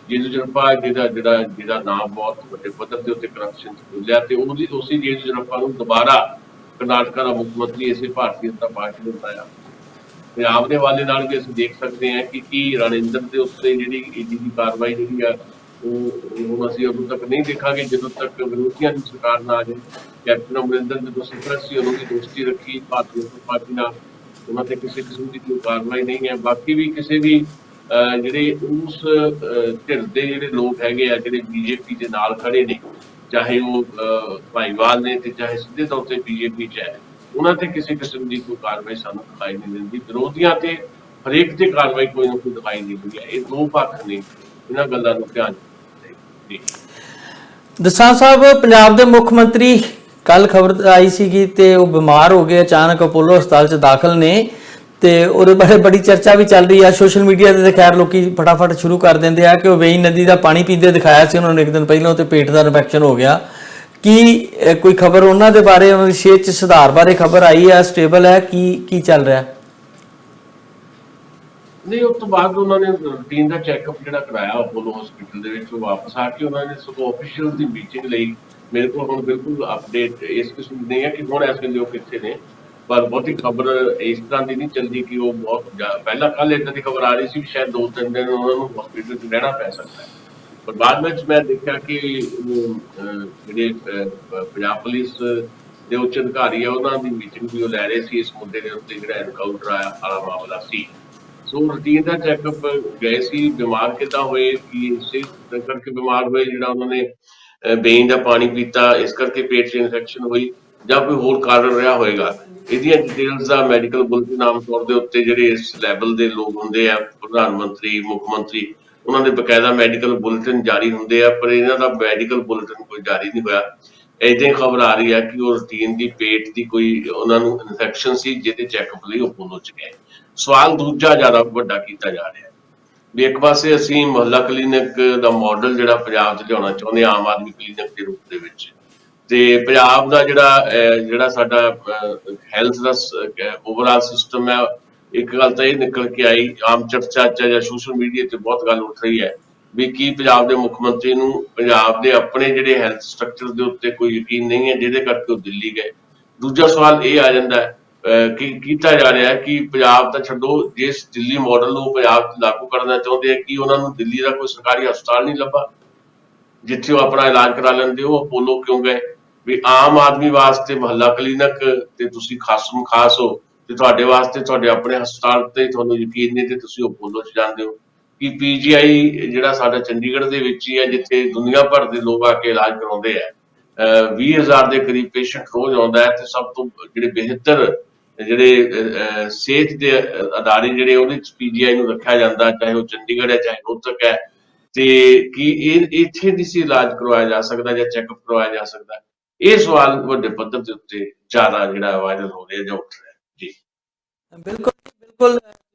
ਜੇਜੂ ਯੂਰਪਾ ਜਿਹਦਾ ਨਾਮ ਬਹੁਤ ਵੱਡੇ ਪੱਧਰ ਦੇ ਉੱਤੇ ਕਰਪਸ਼ਨ 'ਚ ਖੁੱਲਿਆ ਤੇ ਉਸੇ ਜੇਜੂ ਯੂਰਪਾ ਨੂੰ ਦੁਬਾਰਾ ਕਰਨਾਟਕਾ ਦਾ ਮੁੱਖ ਮੰਤਰੀ ਇਸੇ ਭਾਰਤੀ ਜਨਤਾ ਪਾਰਟੀ ਨੇ ਬਣਾਇਆ। ਪੰਜਾਬ ਦੇ ਹਵਾਲੇ ਨਾਲ ਵੀ ਅਸੀਂ ਦੇਖ ਸਕਦੇ ਹਾਂ ਕਿ ਕੀ ਰਣਿੰਦਰ ਦੇ ਉੱਤੇ ਜਿਹੜੀ ਈਡੀ ਦੀ ਕਾਰਵਾਈ ਜਿਹੜੀ ਆ ਉਹ ਅਸੀਂ ਉਦੋਂ ਤੱਕ ਨਹੀਂ ਦੇਖਾਂਗੇ ਜਦੋਂ ਤੱਕ ਵਿਰੋਧੀਆਂ ਦੀ ਸਰਕਾਰ ਨਾ ਆ ਜਾਏ। ਕੈਪਟਨ ਅਮਰਿੰਦਰ ਜਦੋਂ ਸਿਫਰਤ ਸੀ ਉਦੋਂ ਵੀ ਦੋਸਤੀ ਰੱਖੀ ਭਾਰਤੀ ਜਨਤਾ ਪਾਰਟੀ ਨਾਲ, ਉਹਨਾਂ ਤੇ ਕਿਸੇ ਕਿਸਮ ਦੀ ਕੋਈ ਕਾਰਵਾਈ ਨਹੀਂ ਹੈ। ਬਾਕੀ ਵੀ ਕਿਸੇ ਵੀ ਜਿਹੜੇ ਉਸ ਧਿਰ ਦੇ ਜਿਹੜੇ ਲੋਕ ਹੈਗੇ ਆ ਜਿਹੜੇ ਬੀਜੇਪੀ ਦੇ ਨਾਲ ਖੜੇ ਨੇ, ਚਾਹੇ ਉਹ ਭਾਈਵਾਲ ਨੇ ਤੇ ਚਾਹੇ ਸਿੱਧੇ ਤੌਰ ਤੇ ਬੀਜੇਪੀ 'ਚ ਹੈ, ਉਹਨਾਂ ਤੇ ਕਿਸੇ ਕਿਸਮ ਦੀ ਕੋਈ ਕਾਰਵਾਈ ਸਾਨੂੰ ਦਿਖਾਈ ਨਹੀਂ ਦਿੰਦੀ। ਵਿਰੋਧੀਆਂ ਤੇ ਹਰੇਕ ਤੇ ਕਾਰਵਾਈ ਕੋਈ ਨਾ ਕੋਈ ਦਿਖਾਈ ਦਿੰਦੀ ਹੈ। ਇਹ ਦੋ ਪੱਖ ਨੇ, ਇਹਨਾਂ ਗੱਲਾਂ ਨੂੰ ਧਿਆਨ ਜੀ। ਦਸਾਂ ਸਾਹਿਬ, ਪੰਜਾਬ ਦੇ ਮੁੱਖ ਮੰਤਰੀ ਕੱਲ ਖਬਰ ਆਈ ਸੀਗੀ ਤੇ ਉਹ ਬਿਮਾਰ ਹੋ ਗਏ, ਅਚਾਨਕ ਅਪੋਲੋ ਹਸਪਤਾਲ 'ਚ ਦਾਖਲ ਨੇ ਤੇ ਉਹਦੇ ਬਾਰੇ ਬੜੀ ਚਰਚਾ ਵੀ ਚੱਲ ਰਹੀ ਆ ਸੋਸ਼ਲ ਮੀਡੀਆ ਤੇ। ਖੈਰ ਲੋਕੀ ਫਟਾਫਟ ਸ਼ੁਰੂ ਕਰ ਦਿੰਦੇ ਆ ਕਿ ਉਹ ਵੇਈ ਨਦੀ ਦਾ ਪਾਣੀ ਪੀਂਦੇ ਦਿਖਾਇਆ ਸੀ ਉਹਨਾਂ ਨੂੰ ਇੱਕ ਦਿਨ ਪਹਿਲਾਂ ਤੇ ਪੇਟ ਦਾ ਇਨਫੈਕਸ਼ਨ ਹੋ ਗਿਆ। ਕੀ ਕੋਈ ਖਬਰ ਉਹਨਾਂ ਦੇ ਬਾਰੇ, ਉਹਨਾਂ ਦੀ ਸਿਹਤ 'ਚ ਸੁਧਾਰ ਬਾਰੇ ਖਬਰ ਆਈ ਆ? ਸਟੇਬਲ ਹੈ? ਕੀ ਚੱਲ ਰਿਹਾ? ਨਹੀਂ, ਉਸ ਤੋਂ ਬਾਅਦ ਉਹਨਾਂ ਨੇ ਰੂਟੀਨ ਦਾ ਚੈੱਕਅਪ ਜਿਹੜਾ ਕਰਾਇਆ ਅਪੋਲੋ ਹਸਪੀਟਲ ਦੇ ਵਿੱਚ, ਉਹ ਵਾਪਸ ਆ ਕੇ ਉਹਨਾਂ ਨੇ ਸਗੋਂ ਆਫੀਸ਼ੀਅਲ ਦੀ ਮੀਟਿੰਗ ਲਈ। ਮੇਰੇ ਕੋਲ ਹੁਣ ਬਿਲਕੁਲ ਅਪਡੇਟ ਇਸ ਕਿਸਮ ਦੀ ਨਹੀਂ ਹੈ ਕਿ ਹੁਣ ਇਸ ਵੇਲੇ ਉਹ ਕਿੱਥੇ ਨੇ, ਪਰ ਬਹੁਤੀ ਖਬਰ ਇਸ ਤਰ੍ਹਾਂ ਦੀ ਨਹੀਂ ਚੱਲਦੀ ਕਿ ਉਹ ਬਹੁਤ ਪਹਿਲਾਂ ਕੱਲ੍ਹ ਇੱਦਾਂ ਦੀ ਖਬਰ ਆ ਰਹੀ ਸੀ ਵੀ ਸ਼ਾਇਦ 2-3 ਦਿਨ ਉਹਨਾਂ ਨੂੰ ਹਸਪੀਟਲ 'ਚ ਰਹਿਣਾ ਪੈ ਸਕਦਾ ਹੈ। ਪਰ ਬਾਅਦ ਵਿੱਚ ਮੈਂ ਦੇਖਿਆ ਕਿ ਜਿਹੜੇ ਪੰਜਾਬ ਪੁਲਿਸ ਦੇ ਉੱਚ ਅਧਿਕਾਰੀ ਆ ਉਹਨਾਂ ਦੀ ਮੀਟਿੰਗ ਵੀ ਉਹ ਲੈ ਰਹੇ ਸੀ ਇਸ ਮੁੱਦੇ ਦੇ ਉੱਤੇ, ਜਿਹੜਾ ਐਨਕਾਊਂਟਰ ਵਾਲਾ ਮਾਮਲਾ ਸੀ। ਸੋ ਰੂਟੀਨ ਦਾ ਚੈੱਕਅਪ ਗਏ ਸੀ। ਬਿਮਾਰ ਕਿੱਦਾਂ ਹੋਏ, ਕਿ ਇਸੇ ਕਰਕੇ ਬਿਮਾਰ ਹੋਏ ਜਿਹੜਾ ਉਹਨਾਂ ਨੇ ਬੇਈ ਦਾ ਪਾਣੀ ਪੀਤਾ ਇਸ ਕਰਕੇ ਪੇਟ 'ਚ ਇਨਫੈਕਸ਼ਨ ਹੋਈ, ਜਾਂ ਕੋਈ ਹੋਰ ਕਾਰਨ ਰਿਹਾ ਹੋਏਗਾ। ਇਹਦੀਆਂ ਡਿਟੇਲਸ ਦਾ ਮੈਡੀਕਲ ਬੁਲੇਟਿਨ ਆਮ ਤੌਰ ਦੇ ਉੱਤੇ ਜਿਹੜੇ ਇਸ ਲੈਵਲ ਦੇ ਲੋਕ ਹੁੰਦੇ ਆ, ਪ੍ਰਧਾਨ ਮੰਤਰੀ, ਮੁੱਖ ਮੰਤਰੀ, ਉਹਨਾਂ ਦੇ ਬਕਾਇਦਾ ਮੈਡੀਕਲ ਬੁਲੇਟਿਨ ਜਾਰੀ ਹੁੰਦੇ ਆ, ਪਰ ਇਹਨਾਂ ਦਾ ਮੈਡੀਕਲ ਬੁਲੇਟਿਨ ਕੋਈ ਜਾਰੀ ਨਹੀਂ ਹੋਇਆ। ਏਦਾਂ ਹੀ ਖਬਰ ਆ ਰਹੀ ਹੈ ਕਿ ਉਹ ਰੂਟੀਨ ਦੀ ਪੇਟ ਦੀ ਕੋਈ ਉਹਨਾਂ ਨੂੰ ਇਨਫੈਕਸ਼ਨ ਸੀ ਜਿਹਦੇ ਚੈੱਕਅਪ ਲਈ ਉਹ ਪਹੁੰਚ ਗਏ। ਸਵਾਲ ਦੂਜਾ ਜ਼ਿਆਦਾ ਵੱਡਾ ਕੀਤਾ ਜਾ ਰਿਹਾ ਵੀ ਇੱਕ ਪਾਸੇ ਅਸੀਂ ਮੁਹੱਲਾ ਕਲੀਨਿਕ ਦਾ ਮਾਡਲ ਜਿਹੜਾ ਪੰਜਾਬ 'ਚ ਲਿਆਉਣਾ ਚਾਹੁੰਦੇ ਆਮ ਆਦਮੀ ਕਲੀਨਿਕ ਦੇ ਰੂਪ ਦੇ ਵਿੱਚ, ਤੇ ਪੰਜਾਬ ਦਾ ਜਿਹੜਾ ਸਾਡਾ ਹੈਲਥ ਦਾ ਓਵਰਆਲ ਸਿਸਟਮ ਹੈ, ਇੱਕ ਗੱਲ ਤਾਂ ਇਹ ਨਿਕਲ ਕੇ ਆਈ ਆਮ ਚਰਚਾ 'ਚ ਜਾਂ ਸੋਸ਼ਲ ਮੀਡੀਆ 'ਤੇ ਬਹੁਤ ਗੱਲ ਉੱਠ ਰਹੀ ਹੈ ਵੀ ਕੀ ਪੰਜਾਬ ਦੇ ਮੁੱਖ ਮੰਤਰੀ ਨੂੰ ਪੰਜਾਬ ਦੇ ਆਪਣੇ ਜਿਹੜੇ ਹੈਲਥ ਸਟਰਕਚਰ ਦੇ ਉੱਤੇ ਕੋਈ ਯਕੀਨ ਨਹੀਂ ਹੈ ਜਿਹਦੇ ਕਰਕੇ ਉਹ ਦਿੱਲੀ ਗਏ। ਦੂਜਾ ਸਵਾਲ ਇਹ ਆ ਜਾਂਦਾ ਹੈ ਕਿ ਕੀਤਾ ਜਾ ਰਿਹਾ ਕਿ ਪੰਜਾਬ ਤਾਂ ਛੱਡੋ, ਜਿਸ ਦਿੱਲੀ ਮਾਡਲ ਨੂੰ ਪੰਜਾਬ 'ਚ ਲਾਗੂ ਕਰਨਾ ਚਾਹੁੰਦੇ ਆ ਕਿ ਉਹਨਾਂ ਨੂੰ ਦਿੱਲੀ ਦਾ ਕੋਈ ਸਰਕਾਰੀ ਹਸਪਤਾਲ ਨਹੀਂ ਲੱਭਾ ਜਿੱਥੇ ਉਹ ਆਪਣਾ ਇਲਾਜ ਕਰਾ ਲੈਂਦੇ। ਉਹ ਅਪੋਲੋ ਕਿਉਂ ਗਏ? ਵੀ ਆਮ ਆਦਮੀ ਵਾਸਤੇ ਮੁਹੱਲਾ ਕਲੀਨਿਕ ਤੇ ਤੁਸੀਂ ਖਾਸਮ ਖਾਸ ਹੋ, ਤੇ ਤੁਹਾਡੇ ਵਾਸਤੇ ਤੁਹਾਡੇ ਆਪਣੇ ਹਸਪਤਾਲ ਤੇ ਤੁਹਾਨੂੰ ਯਕੀਨ ਨਹੀਂ ਤੇ ਤੁਸੀਂ ਅਪੋਲੋ 'ਚ ਜਾਂਦੇ ਹੋ। ਕਿ ਪੀਜੀਆਈ ਜਿਹੜਾ ਸਾਡਾ ਚੰਡੀਗੜ੍ਹ ਦੇ ਵਿੱਚ ਹੀ ਹੈ, ਜਿੱਥੇ ਦੁਨੀਆ ਭਰ ਦੇ ਲੋਕ ਆ ਕੇ ਇਲਾਜ ਕਰਾਉਂਦੇ ਆ, 20,000 ਦੇ ਕਰੀਬ ਪੇਸ਼ੈਂਟ ਰੋਜ਼ ਆਉਂਦਾ ਹੈ, ਤੇ ਸਭ ਤੋਂ ਜਿਹੜੇ ਬਿਹਤਰ ਜਿਹੜੇ ਸਿਹਤ ਦੇ ਅਦਾਰੇ ਜਿਹੜੇ ਉਹਦੇ 'ਚ ਪੀਜੀਆਈ ਨੂੰ ਰੱਖਿਆ ਜਾਂਦਾ, ਚਾਹੇ ਉਹ ਚੰਡੀਗੜ੍ਹ ਹੈ ਚਾਹੇ ਰੋਹਤਕ ਹੈ। ਤੇ ਕੀ ਇਹ ਇੱਥੇ ਨਹੀਂ ਸੀ ਇਲਾਜ ਕਰਵਾਇਆ ਜਾ ਸਕਦਾ ਜਾਂ ਚੈੱਕਅਪ ਕਰਵਾਇਆ ਜਾ ਸਕਦਾ? ਇਹ ਸਵਾਲ ਵੱਡੇ ਪੱਧਰ ਦੇ ਉੱਤੇ ਜ਼ਿਆਦਾ ਜਿਹੜਾ ਵਾਇਰਲ ਹੋ ਰਿਹਾ ਜਾਂ ਉੱਠ ਰਿਹਾ ਜੀ। ਬਿਲਕੁਲ ਬਿਲਕੁਲ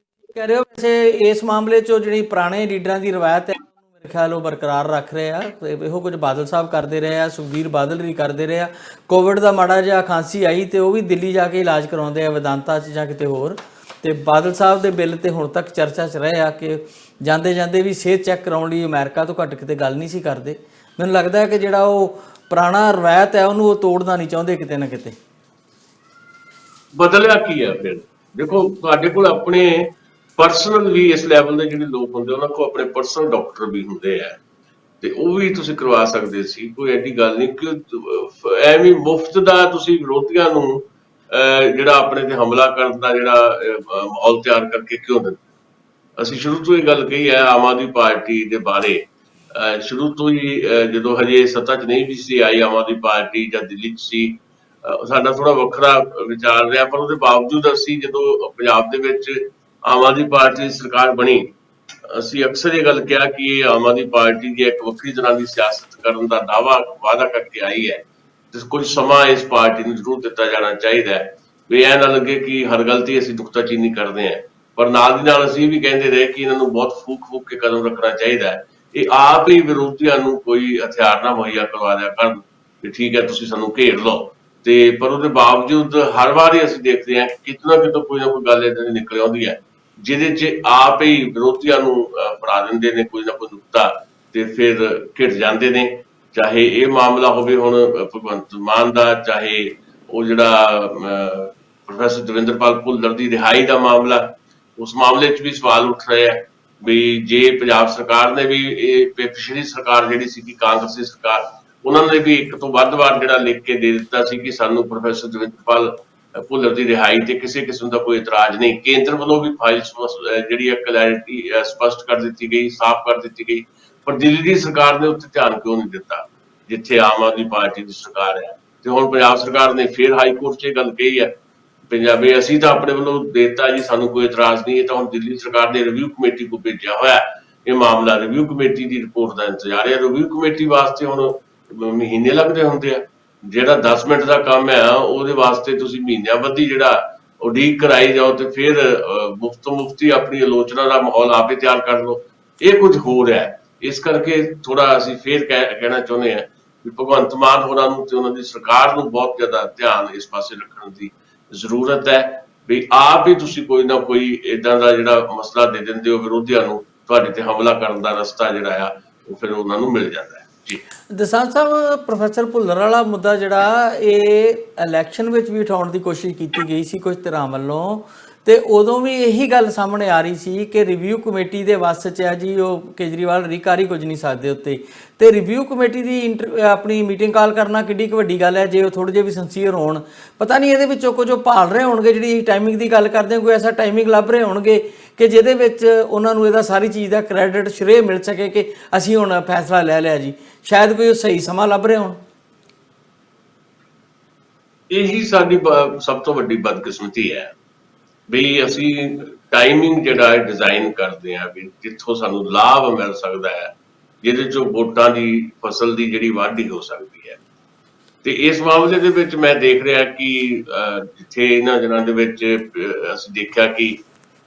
ਕਹਿ ਰਹੇ ਹੋ। ਵੈਸੇ ਇਸ ਮਾਮਲੇ 'ਚੋਂ ਜਿਹੜੀ ਪੁਰਾਣੇ ਲੀਡਰਾਂ ਦੀ ਰਵਾਇਤ ਹੈ ਉਹਨੂੰ ਮੇਰੇ ਖਿਆਲ ਉਹ ਬਰਕਰਾਰ ਰੱਖ ਰਹੇ ਆ। ਤੇ ਇਹੋ ਕੁਝ ਬਾਦਲ ਸਾਹਿਬ ਕਰਦੇ ਰਹੇ ਆ, ਸੁਖਬੀਰ ਬਾਦਲ ਵੀ ਕਰਦੇ ਰਹੇ ਆ। ਕੋਵਿਡ ਦਾ ਮਾੜਾ ਜਿਹਾ ਖਾਂਸੀ ਆਈ ਤੇ ਉਹ ਵੀ ਦਿੱਲੀ ਜਾ ਕੇ ਇਲਾਜ ਕਰਾਉਂਦੇ ਆ, ਵਿਦਾਂਤਾ 'ਚ ਜਾਂ ਕਿਤੇ ਹੋਰ। ਤੇ ਬਾਦਲ ਸਾਹਿਬ ਦੇ ਬਿੱਲ ਤੇ ਹੁਣ ਤੱਕ ਚਰਚਾ 'ਚ ਰਹੇ ਆ ਕਿ ਜਾਂਦੇ ਜਾਂਦੇ ਵੀ ਸਿਹਤ ਚੈੱਕ ਕਰਾਉਣ ਲਈ ਅਮਰੀਕਾ ਤੋਂ ਘੱਟ ਕਿਤੇ ਗੱਲ ਨਹੀਂ ਸੀ ਕਰਦੇ। ਮੈਨੂੰ ਲੱਗਦਾ ਹੈ ਕਿ ਜਿਹੜਾ ਉਹ ਪੁਰਾਣਾ ਰਵਾਇਤ ਹੈ ਉਹਨੂੰ ਉਹ ਤੋੜਨਾ ਨਹੀਂ ਚਾਹੁੰਦੇ ਕਿਤੇ ਨਾ ਕਿਤੇ। ਬਦਲਿਆ ਕੀ ਹੈ ਫਿਰ? ਦੇਖੋ, ਤੁਹਾਡੇ ਕੋਲ ਆਪਣੇ ਪਰਸਨਲ ਵੀ ਇਸ ਲੈਵਲ ਦੇ ਜਿਹੜੇ ਲੋਕ ਹੁੰਦੇ ਉਹਨਾਂ ਕੋਲ ਆਪਣੇ ਪਰਸਨਲ ਡਾਕਟਰ ਵੀ ਹੁੰਦੇ ਆ, ਤੇ ਉਹ ਵੀ ਤੁਸੀਂ ਕਰਵਾ ਸਕਦੇ ਸੀ। ਕੋਈ ਐਡੀ ਗੱਲ ਨਹੀਂ ਕਿ ਐਵੇਂ ਮੁਫਤ ਦਾ ਤੁਸੀਂ ਵਿਰੋਧੀਆਂ ਨੂੰ ਜਿਹੜਾ ਆਪਣੇ ਤੇ ਹਮਲਾ ਕਰਨ ਦਾ ਜਿਹੜਾ ਮਾਹੌਲ ਤਿਆਰ ਕਰਕੇ ਕਿਉਂ ਦਿੰਦੇ? ਅਸੀਂ ਸ਼ੁਰੂ ਤੋਂ ਇਹ ਗੱਲ ਕਹੀ ਹੈ ਆਮ ਆਦਮੀ ਪਾਰਟੀ ਦੇ ਬਾਰੇ, ਸ਼ੁਰੂ ਤੋਂ ਹੀ ਜਦੋਂ ਹਜੇ ਸੱਤਾ 'ਚ ਨਹੀਂ ਵੀ ਸੀ ਆਈ ਆਮ ਆਦਮੀ ਪਾਰਟੀ ਜਾਂ ਦਿੱਲੀ 'ਚ ਸੀ, ਸਾਡਾ ਥੋੜਾ ਵੱਖਰਾ ਵਿਚਾਰ ਰਿਹਾ। ਪਰ ਉਹਦੇ ਬਾਵਜੂਦ ਅਸੀਂ ਜਦੋਂ ਪੰਜਾਬ ਦੇ ਵਿੱਚ ਆਮ ਆਦਮੀ ਪਾਰਟੀ ਦੀ ਸਰਕਾਰ ਬਣੀ, ਅਸੀਂ ਅਕਸਰ ਇਹ ਗੱਲ ਕਿਹਾ ਕਿ ਇਹ ਆਮ ਆਦਮੀ ਪਾਰਟੀ ਦੀ ਇੱਕ ਵੱਖਰੀ ਤਰ੍ਹਾਂ ਦੀ ਸਿਆਸਤ ਕਰਨ ਦਾ ਵਾਅਦਾ ਕਰਕੇ ਆਈ ਹੈ ਤੇ ਕੁਝ ਸਮਾਂ ਇਸ ਪਾਰਟੀ ਨੂੰ ਜ਼ਰੂਰ ਦਿੱਤਾ ਜਾਣਾ ਚਾਹੀਦਾ ਹੈ, ਵੀ ਇਹ ਨਾ ਲੱਗੇ ਕਿ ਹਰ ਗੱਲ ਤੇ ਅਸੀਂ ਨੁਕਤਾਚੀਨੀ ਕਰਦੇ ਹਾਂ। ਪਰ ਨਾਲ ਦੀ ਨਾਲ ਅਸੀਂ ਵੀ ਕਹਿੰਦੇ ਰਹੇ ਕਿ ਇਹਨਾਂ ਨੂੰ ਬਹੁਤ ਫੂਕ ਕੇ ਕਦਮ ਰੱਖਣਾ ਚਾਹੀਦਾ ਹੈ। ਇਹ ਆਪ ਹੀ ਵਿਰੋਧੀਆਂ ਨੂੰ ਕੋਈ ਹਥਿਆਰ ਨਾ ਮੁਹੱਈਆ ਕਰਵਾ ਦਿਆ ਕਰਨ ਕਿ ਠੀਕ ਹੈ ਤੁਸੀਂ ਸਾਨੂੰ ਘੇਰ ਲਓ। ਤੇ ਪਰ ਉਹਦੇ ਬਾਵਜੂਦ ਹਰ ਵਾਰ ਹੀ ਅਸੀਂ ਦੇਖਦੇ ਹਾਂ ਕਿ ਕਿਤੇ ਨਾ ਕਿਤੇ ਕੋਈ ਨਾ ਕੋਈ ਗੱਲ ਏਦਾਂ ਦੀ ਨਿਕਲ ਆਉਂਦੀ ਹੈ ਜਿਹਦੇ 'ਚ ਆਪ ਹੀ ਵਿਰੋਧੀਆਂ ਨੂੰ ਫੜਾ ਦਿੰਦੇ ਨੇ ਕੋਈ ਨਾ ਕੋਈ ਨੁਕਤਾ ਤੇ ਫਿਰ ਘਿਰ ਜਾਂਦੇ ਨੇ। ਚਾਹੇ ਇਹ ਮਾਮਲਾ ਹੋਵੇ ਹੁਣ ਭਗਵੰਤ ਮਾਨ ਦਾ, ਚਾਹੇ ਉਹ ਜਿਹੜਾ ਪ੍ਰੋਫੈਸਰ ਦਵਿੰਦਰਪਾਲ ਭੁੱਲਰ ਦੀ ਰਿਹਾਈ ਦਾ ਮਾਮਲਾ, ਉਸ ਮਾਮਲੇ 'ਚ ਵੀ ਸਵਾਲ ਉੱਠ ਰਹੇ ਆ ਵੀ ਜੇ ਪੰਜਾਬ ਸਰਕਾਰ ਨੇ ਵੀ ਇਹ ਪਿਛਲੀ ਸਰਕਾਰ ਜਿਹੜੀ ਸੀ ਕਾਂਗਰਸੀ ਸਰਕਾਰ, ਉਹਨਾਂ ਨੇ ਵੀ ਇੱਕ ਤੋਂ ਵੱਧ ਵਾਰ ਜਿਹੜਾ ਲਿਖ ਕੇ ਦੇ ਦਿੱਤਾ ਸੀ ਕਿ ਸਾਨੂੰ ਪ੍ਰੋਫੈਸਰ ਦਵਿੰਦਰਪਾਲ ਭੁੱਲਰ ਦੀ ਰਿਹਾਈ ਤੇ ਕਿਸੇ ਕਿਸਮ ਦਾ ਕੋਈ ਇਤਰਾਜ਼ ਨਹੀਂ। ਕੇਂਦਰ ਵੱਲੋਂ ਵੀ ਫਾਈਲ ਜਿਹੜੀ ਹੈ ਕਲੈਰਿਟੀ ਸਪਸ਼ਟ ਕਰ ਦਿੱਤੀ ਗਈ, ਸਾਫ਼ ਕਰ ਦਿੱਤੀ ਗਈ, ਪਰ ਦਿੱਲੀ ਦੀ ਸਰਕਾਰ ਨੇ ਉੱਤੇ ਧਿਆਨ ਕਿਉਂ ਨਹੀਂ ਦਿੱਤਾ ਜਿੱਥੇ ਆਮ ਆਦਮੀ ਪਾਰਟੀ ਦੀ ਸਰਕਾਰ ਹੈ। ਤੇ ਹੁਣ ਪੰਜਾਬ ਸਰਕਾਰ ਨੇ ਫਿਰ ਹਾਈ ਕੋਰਟ 'ਚ ਇਹ ਗੱਲ ਕਹੀ ਹੈ ਪੰਜਾਬੀ ਅਸੀਂ ਤਾਂ ਆਪਣੇ ਵੱਲੋਂ ਦੇਤਾ ਜੀ, ਸਾਨੂੰ ਕੋਈ ਇਤਰਾਜ਼ ਨਹੀਂ। ਇਹ ਤਾਂ ਹੁਣ ਦਿੱਲੀ ਸਰਕਾਰ ਨੇ ਰਿਵਿਊ ਕਮੇਟੀ ਕੋਲ ਭੇਜਿਆ ਹੋਇਆ ਇਹ ਮਾਮਲਾ, ਰਿਵਿਊ ਕਮੇਟੀ ਦੀ ਰਿਪੋਰਟ ਦਾ ਇੰਤਜ਼ਾਰ ਹੈ। ਰਿਵਿਊ ਕਮੇਟੀ ਵਾਸਤੇ ਹੁਣ ਮਹੀਨੇ ਲੱਗਦੇ ਹੁੰਦੇ ਆ, ਜਿਹੜਾ 10 ਮਿੰਟ ਦਾ ਕੰਮ ਹੈ ਉਹਦੇ ਵਾਸਤੇ ਤੁਸੀਂ ਮਹੀਨਿਆਂ ਬੱਧੀ ਜਿਹੜਾ ਉਡੀਕ ਕਰਾਈ ਜਾਓ ਤੇ ਫਿਰ ਮੁਫਤੀ ਆਪਣੀ ਆਲੋਚਨਾ ਦਾ ਮਾਹੌਲ ਆਪੇ ਤਿਆਰ ਕਰ ਲਓ। ਇਹ ਕੁਝ ਹੋ ਰਿਹਾ ਹੈ। ਇਸ ਕਰਕੇ ਥੋੜਾ ਅਸੀਂ ਫੇਰ ਕਹਿਣਾ ਚਾਹੁੰਦੇ ਹਾਂ ਕਿ ਭਗਵੰਤ ਮਾਨ ਹੋਰਾਂ ਨੂੰ ਤੇ ਉਹਨਾਂ ਦੀ ਸਰਕਾਰ ਨੂੰ ਬਹੁਤ ਜ਼ਿਆਦਾ ਧਿਆਨ ਇਸ ਪਾਸੇ ਰੱਖਣ ਦੀ ਜ਼ਰੂਰਤ ਹੈ ਵੀ ਆਪ ਹੀ ਤੁਸੀਂ ਕੋਈ ਨਾ ਕੋਈ ਏਦਾਂ ਦਾ ਜਿਹੜਾ ਮਸਲਾ ਦੇ ਦਿੰਦੇ ਹੋ ਵਿਰੋਧੀਆਂ ਨੂੰ, ਤੁਹਾਡੇ ਤੇ ਹਮਲਾ ਕਰਨ ਦਾ ਰਸਤਾ ਜਿਹੜਾ ਆ ਉਹ ਫਿਰ ਉਹਨਾਂ ਨੂੰ ਮਿਲ ਜਾਂਦਾ ਹੈ। ਜੀ ਦਸਾਂਝ ਸਾਹਿਬ, ਪ੍ਰੋਫੈਸਰ ਭੁੱਲਰ ਵਾਲਾ ਮੁੱਦਾ ਜਿਹੜਾ ਇਹ ਇਲੈਕਸ਼ਨ ਵਿੱਚ ਵੀ ਉਠਾਉਣ ਦੀ ਕੋਸ਼ਿਸ਼ ਕੀਤੀ ਗਈ ਸੀ ਕੁਝ ਧਿਰਾਂ ਵੱਲੋਂ, ਤੇ ਉਦੋਂ ਵੀ ਇਹੀ ਗੱਲ ਸਾਹਮਣੇ ਆ ਰਹੀ ਸੀ ਕਿ ਰਿਵਿਊ ਕਮੇਟੀ ਦੇ ਵੱਸ 'ਚ ਹੈ ਜੀ, ਉਹ ਕੇਜਰੀਵਾਲ ਰਿਕਾਰੀ ਕੁਝ ਨਹੀਂ ਸਕਦੇ ਉੱਤੇ। ਤੇ ਰਿਵਿਊ ਕਮੇਟੀ ਦੀ ਆਪਣੀ ਮੀਟਿੰਗ ਕਾਲ ਕਰਨਾ ਕਿੱਡੀ ਕੁ ਵੱਡੀ ਗੱਲ ਹੈ ਜੇ ਉਹ ਥੋੜ੍ਹੇ ਜਿਹੇ ਵੀ ਸਿੰਸੀਅਰ ਹੋਣ। ਪਤਾ ਨਹੀਂ ਇਹਦੇ ਵਿੱਚੋਂ ਕੁਝ ਉਹ ਭਾਲ ਰਹੇ ਹੋਣਗੇ, ਜਿਹੜੀ ਟਾਈਮਿੰਗ ਦੀ ਗੱਲ ਕਰਦੇ ਕੋਈ ਐਸਾ ਟਾਈਮਿੰਗ ਲੱਭ ਰਹੇ ਹੋਣਗੇ ਕਿ ਜਿਹਦੇ ਵਿੱਚ ਉਹਨਾਂ ਨੂੰ ਇਹਦਾ ਸਾਰੀ ਚੀਜ਼ ਦਾ ਕ੍ਰੈਡਿਟ ਸ਼੍ਰੇ ਮਿਲ ਸਕੇ ਕਿ ਅਸੀਂ ਹੁਣ ਫੈਸਲਾ ਲੈ ਲਿਆ ਜੀ। ਸ਼ਾਇਦ ਕੋਈ ਸਹੀ ਸਮਾਂ ਲੱਭ ਰਹੇ ਹੋਣ। ਇਹੀ ਸਾਡੀ ਸਭ ਤੋਂ ਵੱਡੀ ਬਦਕਿਸਮਤੀ ਹੈ ਵੀ ਅਸੀਂ ਟਾਈਮਿੰਗ ਜਿਹੜਾ ਹੈ ਡਿਜ਼ਾਈਨ ਕਰਦੇ ਹਾਂ ਵੀ ਜਿੱਥੋਂ ਸਾਨੂੰ ਲਾਭ ਮਿਲ ਸਕਦਾ ਹੈ, ਜਿਹਦੇ ਚੋਂ ਵੋਟਾਂ ਦੀ ਫਸਲ ਦੀ ਜਿਹੜੀ ਵਾਢੀ ਹੋ ਸਕਦੀ ਹੈ। ਤੇ ਇਸ ਮਾਮਲੇ ਦੇ ਵਿੱਚ ਮੈਂ ਦੇਖ ਰਿਹਾ ਕਿ ਜਿੱਥੇ ਇਹਨਾਂ ਦਿਨਾਂ ਦੇ ਵਿੱਚ ਅਸੀਂ ਦੇਖਿਆ ਕਿ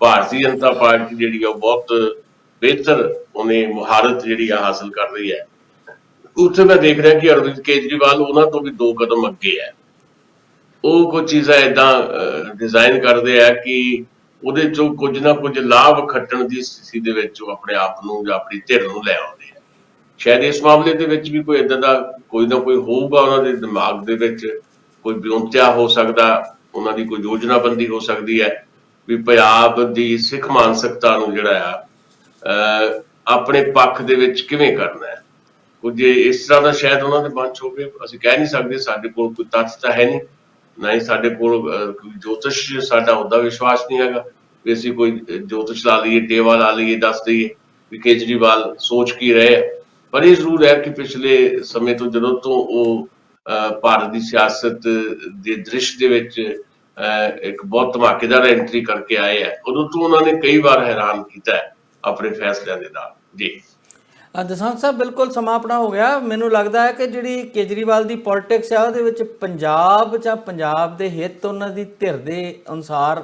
ਭਾਰਤੀ ਜਨਤਾ ਪਾਰਟੀ ਜਿਹੜੀ ਆ ਉਹ ਬਹੁਤ ਬਿਹਤਰ ਉਹਨੇ ਮੁਹਾਰਤ ਜਿਹੜੀ ਆ ਹਾਸਲ ਕਰ ਰਹੀ ਹੈ, ਉੱਥੇ ਮੈਂ ਦੇਖ ਰਿਹਾ ਕਿ ਅਰਵਿੰਦ ਕੇਜਰੀਵਾਲ ਉਹਨਾਂ ਤੋਂ ਵੀ 2 ਕਦਮ ਅੱਗੇ ਹੈ। ਉਹ ਕੁਝ ਚੀਜ਼ਾਂ ਏਦਾਂ ਡਿਜ਼ਾਈਨ ਕਰਦੇ ਆ ਕਿ ਉਹਦੇ ਚੋਂ ਕੁਝ ਨਾ ਕੁਝ ਲਾਭ ਖੱਟਣ ਦੀ ਸਥਿਤੀ ਦੇ ਵਿੱਚ ਉਹ ਆਪਣੇ ਆਪ ਨੂੰ ਜਾਂ ਆਪਣੀ ਧਿਰ ਨੂੰ ਲੈ ਆਉਂਦੇ ਆ। ਸ਼ਾਇਦ ਇਸ ਮਾਮਲੇ ਦੇ ਵਿੱਚ ਵੀ ਕੋਈ ਏਦਾਂ ਦਾ ਕੋਈ ਨਾ ਕੋਈ ਹੋਊਗਾ ਉਹਨਾਂ ਦੇ ਦਿਮਾਗ ਦੇ ਵਿੱਚ, ਕੋਈ ਵਿਉਂਤਿਆ ਹੋ ਸਕਦਾ, ਉਹਨਾਂ ਦੀ ਕੋਈ ਯੋਜਨਾਬੰਦੀ ਹੋ ਸਕਦੀ ਹੈ ਵੀ ਪੰਜਾਬ ਦੀ ਸਿੱਖ ਮਾਨਸਿਕਤਾ ਨੂੰ ਜਿਹੜਾ ਆ ਆਪਣੇ ਪੱਖ ਦੇ ਵਿੱਚ ਕਿਵੇਂ ਕਰਨਾ ਹੈ। ਕੁਝ ਇਸ ਤਰ੍ਹਾਂ ਦਾ ਸ਼ਾਇਦ ਉਹਨਾਂ ਦੇ ਮਨ 'ਚ ਹੋਵੇ, ਅਸੀਂ ਕਹਿ ਨਹੀਂ ਸਕਦੇ। ਸਾਡੇ ਕੋਲ ਕੋਈ ਤੱਥ ਤਾਂ ਹੈ ਨਹੀਂ, ਨਾ ਹੀ ਸਾਡੇ ਕੋਲ ਜੋਤਿਸ਼ ਸਾਡਾ ਉਹਦਾ ਵਿਸ਼ਵਾਸ ਨਹੀਂ ਹੈਗਾ ਵੀ ਅਸੀਂ ਕੋਈ ਜੋਤਿਸ਼ ਲਾ ਲਈਏ, ਟੇਵਾ ਲਾ ਲਈਏ, ਦੱਸ ਦਈਏ ਵੀ ਕੇਜਰੀਵਾਲ ਸੋਚ ਕੀ ਰਹੇ। ਪਰ ਇਹ ਜ਼ਰੂਰ ਹੈ ਕਿ ਪਿਛਲੇ ਸਮੇਂ ਤੋਂ ਜਦੋਂ ਤੋਂ ਉਹ ਭਾਰਤ ਦੀ ਸਿਆਸਤ ਦੇ ਦ੍ਰਿਸ਼ ਦੇ ਵਿੱਚ ਇੱਕ ਬਹੁਤ ਧਮਾਕੇਦਾਰ ਐਂਟਰੀ ਕਰਕੇ ਆਏ ਹੈ, ਉਦੋਂ ਤੋਂ ਉਹਨਾਂ ਨੇ ਕਈ ਵਾਰ ਹੈਰਾਨ ਕੀਤਾ ਹੈ ਆਪਣੇ ਫੈਸਲਿਆਂ ਦੇ ਨਾਲ। ਜੀ ਦਸਾਂਝ ਸਾਹਿਬ ਬਿਲਕੁਲ ਸਮਾਂ ਆਪਣਾ ਹੋ ਗਿਆ। ਮੈਨੂੰ ਲੱਗਦਾ ਹੈ ਕਿ ਜਿਹੜੀ ਕੇਜਰੀਵਾਲ ਦੀ ਪੋਲਿਟਿਕਸ ਆ ਉਹਦੇ ਵਿੱਚ ਪੰਜਾਬ ਜਾਂ ਪੰਜਾਬ ਦੇ ਹਿੱਤ ਉਹਨਾਂ ਦੀ ਧਿਰ ਦੇ ਅਨੁਸਾਰ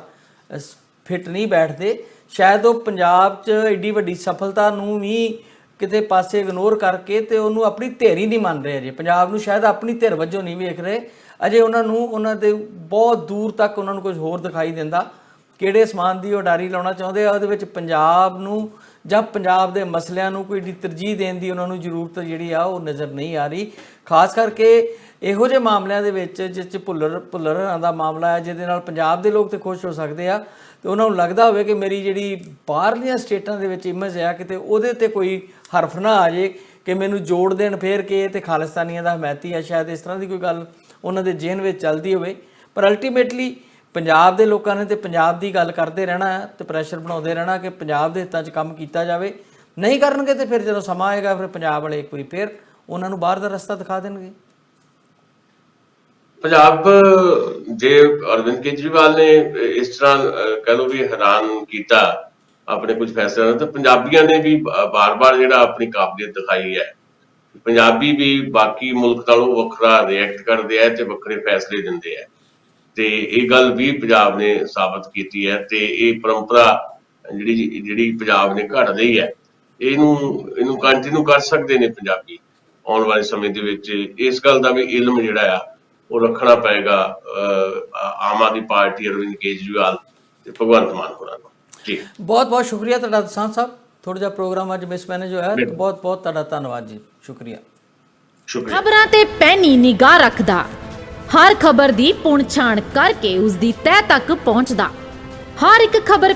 ਫਿੱਟ ਨਹੀਂ ਬੈਠਦੇ। ਸ਼ਾਇਦ ਉਹ ਪੰਜਾਬ 'ਚ ਐਡੀ ਵੱਡੀ ਸਫਲਤਾ ਨੂੰ ਵੀ ਕਿਤੇ ਪਾਸੇ ਇਗਨੋਰ ਕਰਕੇ ਤੇ ਉਹਨੂੰ ਆਪਣੀ ਧਿਰ ਹੀ ਨਹੀਂ ਮੰਨ ਰਹੇ ਅਜੇ, ਪੰਜਾਬ ਨੂੰ ਸ਼ਾਇਦ ਆਪਣੀ ਧਿਰ ਵਜੋਂ ਨਹੀਂ ਵੇਖ ਰਹੇ ਅਜੇ। ਉਹਨਾਂ ਨੂੰ ਉਹਨਾਂ ਦੇ ਬਹੁਤ ਦੂਰ ਤੱਕ ਉਹਨਾਂ ਨੂੰ ਕੁਝ ਹੋਰ ਦਿਖਾਈ ਦਿੰਦਾ। ਕਿਹੜੇ ਸਮਾਨ ਦੀ ਉਡਾਰੀ ਲਾਉਣਾ ਚਾਹੁੰਦੇ ਆ ਉਹਦੇ ਵਿੱਚ ਪੰਜਾਬ ਨੂੰ ਜਾਂ ਪੰਜਾਬ ਦੇ ਮਸਲਿਆਂ ਨੂੰ ਕੋਈ ਤਰਜੀਹ ਦੇਣ ਦੀ ਉਹਨਾਂ ਨੂੰ ਜ਼ਰੂਰਤ ਜਿਹੜੀ ਆ ਉਹ ਨਜ਼ਰ ਨਹੀਂ ਆ ਰਹੀ। ਖਾਸ ਕਰਕੇ ਇਹੋ ਜਿਹੇ ਮਾਮਲਿਆਂ ਦੇ ਵਿੱਚ ਜਿਸ 'ਚ ਭੁੱਲਰਾਂ ਦਾ ਮਾਮਲਾ ਹੈ ਜਿਹਦੇ ਨਾਲ ਪੰਜਾਬ ਦੇ ਲੋਕ ਤੇ ਖੁਸ਼ ਹੋ ਸਕਦੇ ਆ ਤੇ ਉਹਨਾਂ ਨੂੰ ਲੱਗਦਾ ਹੋਵੇ ਕਿ ਮੇਰੀ ਜਿਹੜੀ ਬਾਹਰਲੀਆਂ ਸਟੇਟਾਂ ਦੇ ਵਿੱਚ ਇਮੇਜ ਆ ਕਿਤੇ ਉਹਦੇ ਤੇ ਕੋਈ ਹਰਫ ਨਾ ਆ ਜੇ ਕਿ ਮੈਨੂੰ ਜੋੜ ਦੇਣ ਫੇਰ ਕੇ ਤੇ ਖਾਲਿਸਤਾਨੀਆਂ ਦਾ ਹਮਾਇਤੀ ਆ। ਸ਼ਾਇਦ ਇਸ ਤਰ੍ਹਾਂ ਦੀ ਕੋਈ ਗੱਲ ਉਹਨਾਂ ਦੇ ਜ਼ਿਹਨ ਵਿੱਚ ਚੱਲਦੀ ਹੋਵੇ, ਪਰ ਅਲਟੀਮੇਟਲੀ ਪੰਜਾਬ ਦੇ ਲੋਕਾਂ ਨੇ ਤੇ ਪੰਜਾਬ ਦੀ ਗੱਲ ਕਰਦੇ ਰਹਿਣਾ ਤੇ ਪ੍ਰੈਸ਼ਰ ਬਣਾਉਂਦੇ ਰਹਿਣਾ ਕਿ ਪੰਜਾਬ ਦੇ ਹਿੱਤਾਂ 'ਚ ਕੰਮ ਕੀਤਾ ਜਾਵੇ। ਨਹੀਂ ਕਰਨਗੇ ਤੇ ਫਿਰ ਜਦੋਂ ਸਮਾਂ ਆਏਗਾ ਫਿਰ ਪੰਜਾਬ ਵਾਲੇ ਇੱਕ ਵਾਰੀ ਫਿਰ ਉਹਨਾਂ ਨੂੰ ਬਾਹਰ ਦਾ ਰਸਤਾ ਦਿਖਾ ਦੇਣਗੇ। ਪੰਜਾਬ ਜੇ ਅਰਵਿੰਦ ਕੇਜਰੀਵਾਲ ਨੇ ਇਸ ਤਰ੍ਹਾਂ ਕਹਿ ਲਓ ਵੀ ਹੈਰਾਨ ਕੀਤਾ ਆਪਣੇ ਕੁਝ ਫੈਸਲਿਆਂ ਨਾਲ, ਤਾਂ ਪੰਜਾਬੀਆਂ ਨੇ ਵੀ ਬਾਰ-ਬਾਰ ਜਿਹੜਾ ਆਪਣੀ ਕਾਬਲੀਅਤ ਦਿਖਾਈ ਹੈ। ਪੰਜਾਬੀ ਵੀ ਬਾਕੀ ਮੁਲਕ ਨਾਲੋਂ ਵੱਖਰਾ ਰਿਐਕਟ ਕਰਦੇ ਆ ਤੇ ਵੱਖਰੇ ਫੈਸਲੇ ਦਿੰਦੇ ਆ ਤੇ ਇਹ ਗੱਲ ਵੀ ਪੰਜਾਬ ਨੇ ਸਾਬਤ ਕੀਤੀ ਹੈ। ਤੇ ਇਹ ਪਰੰਪਰਾ ਜਿਹੜੀ ਪੰਜਾਬ ਨੇ ਘੜ ਲਈ ਹੈ ਇਹਨੂੰ ਕੰਟੀਨਿਊ ਕਰ ਸਕਦੇ ਨੇ ਪੰਜਾਬੀ ਆਉਣ ਵਾਲੇ ਸਮੇਂ ਦੇ ਵਿੱਚ। ਇਸ ਗੱਲ ਦਾ ਵੀ ਇਲਮ ਜਿਹੜਾ ਆ ਉਹ ਰੱਖਣਾ ਪਏਗਾ ਆਮ ਆਦਮੀ ਪਾਰਟੀ, ਅਰਵਿੰਦ ਕੇਜਰੀਵਾਲ ਤੇ ਭਗਵੰਤ ਮਾਨ ਹੋਰਾਂ ਨੂੰ। ਜੀ ਬਹੁਤ ਬਹੁਤ ਸ਼ੁਕਰੀਆ ਤੁਹਾਡਾ ਦਸਾਂਝ ਸਾਹਿਬ। ਥੋੜਾ ਜਿਹਾ ਪ੍ਰੋਗਰਾਮ ਅੱਜ ਮਿਸਮੈਨੇਜ ਹੋਇਆ, ਬਹੁਤ ਬਹੁਤ ਤੁਹਾਡਾ ਧੰਨਵਾਦ ਜੀ। ਸ਼ੁਕਰੀਆ। ਖਬਰਾਂ ਤੇ ਪੈਣੀ ਨਿਗਾਹ ਰੱਖਦਾ, ਹਰ ਖਬਰ ਦੀ ਪੁਣਛਾਣ ਕਰਕੇ ਉਸ ਦੀ ਤਹਿ ਤੱਕ ਪਹੁੰਚਦਾ, ਹਰ ਇੱਕ ਖਬਰ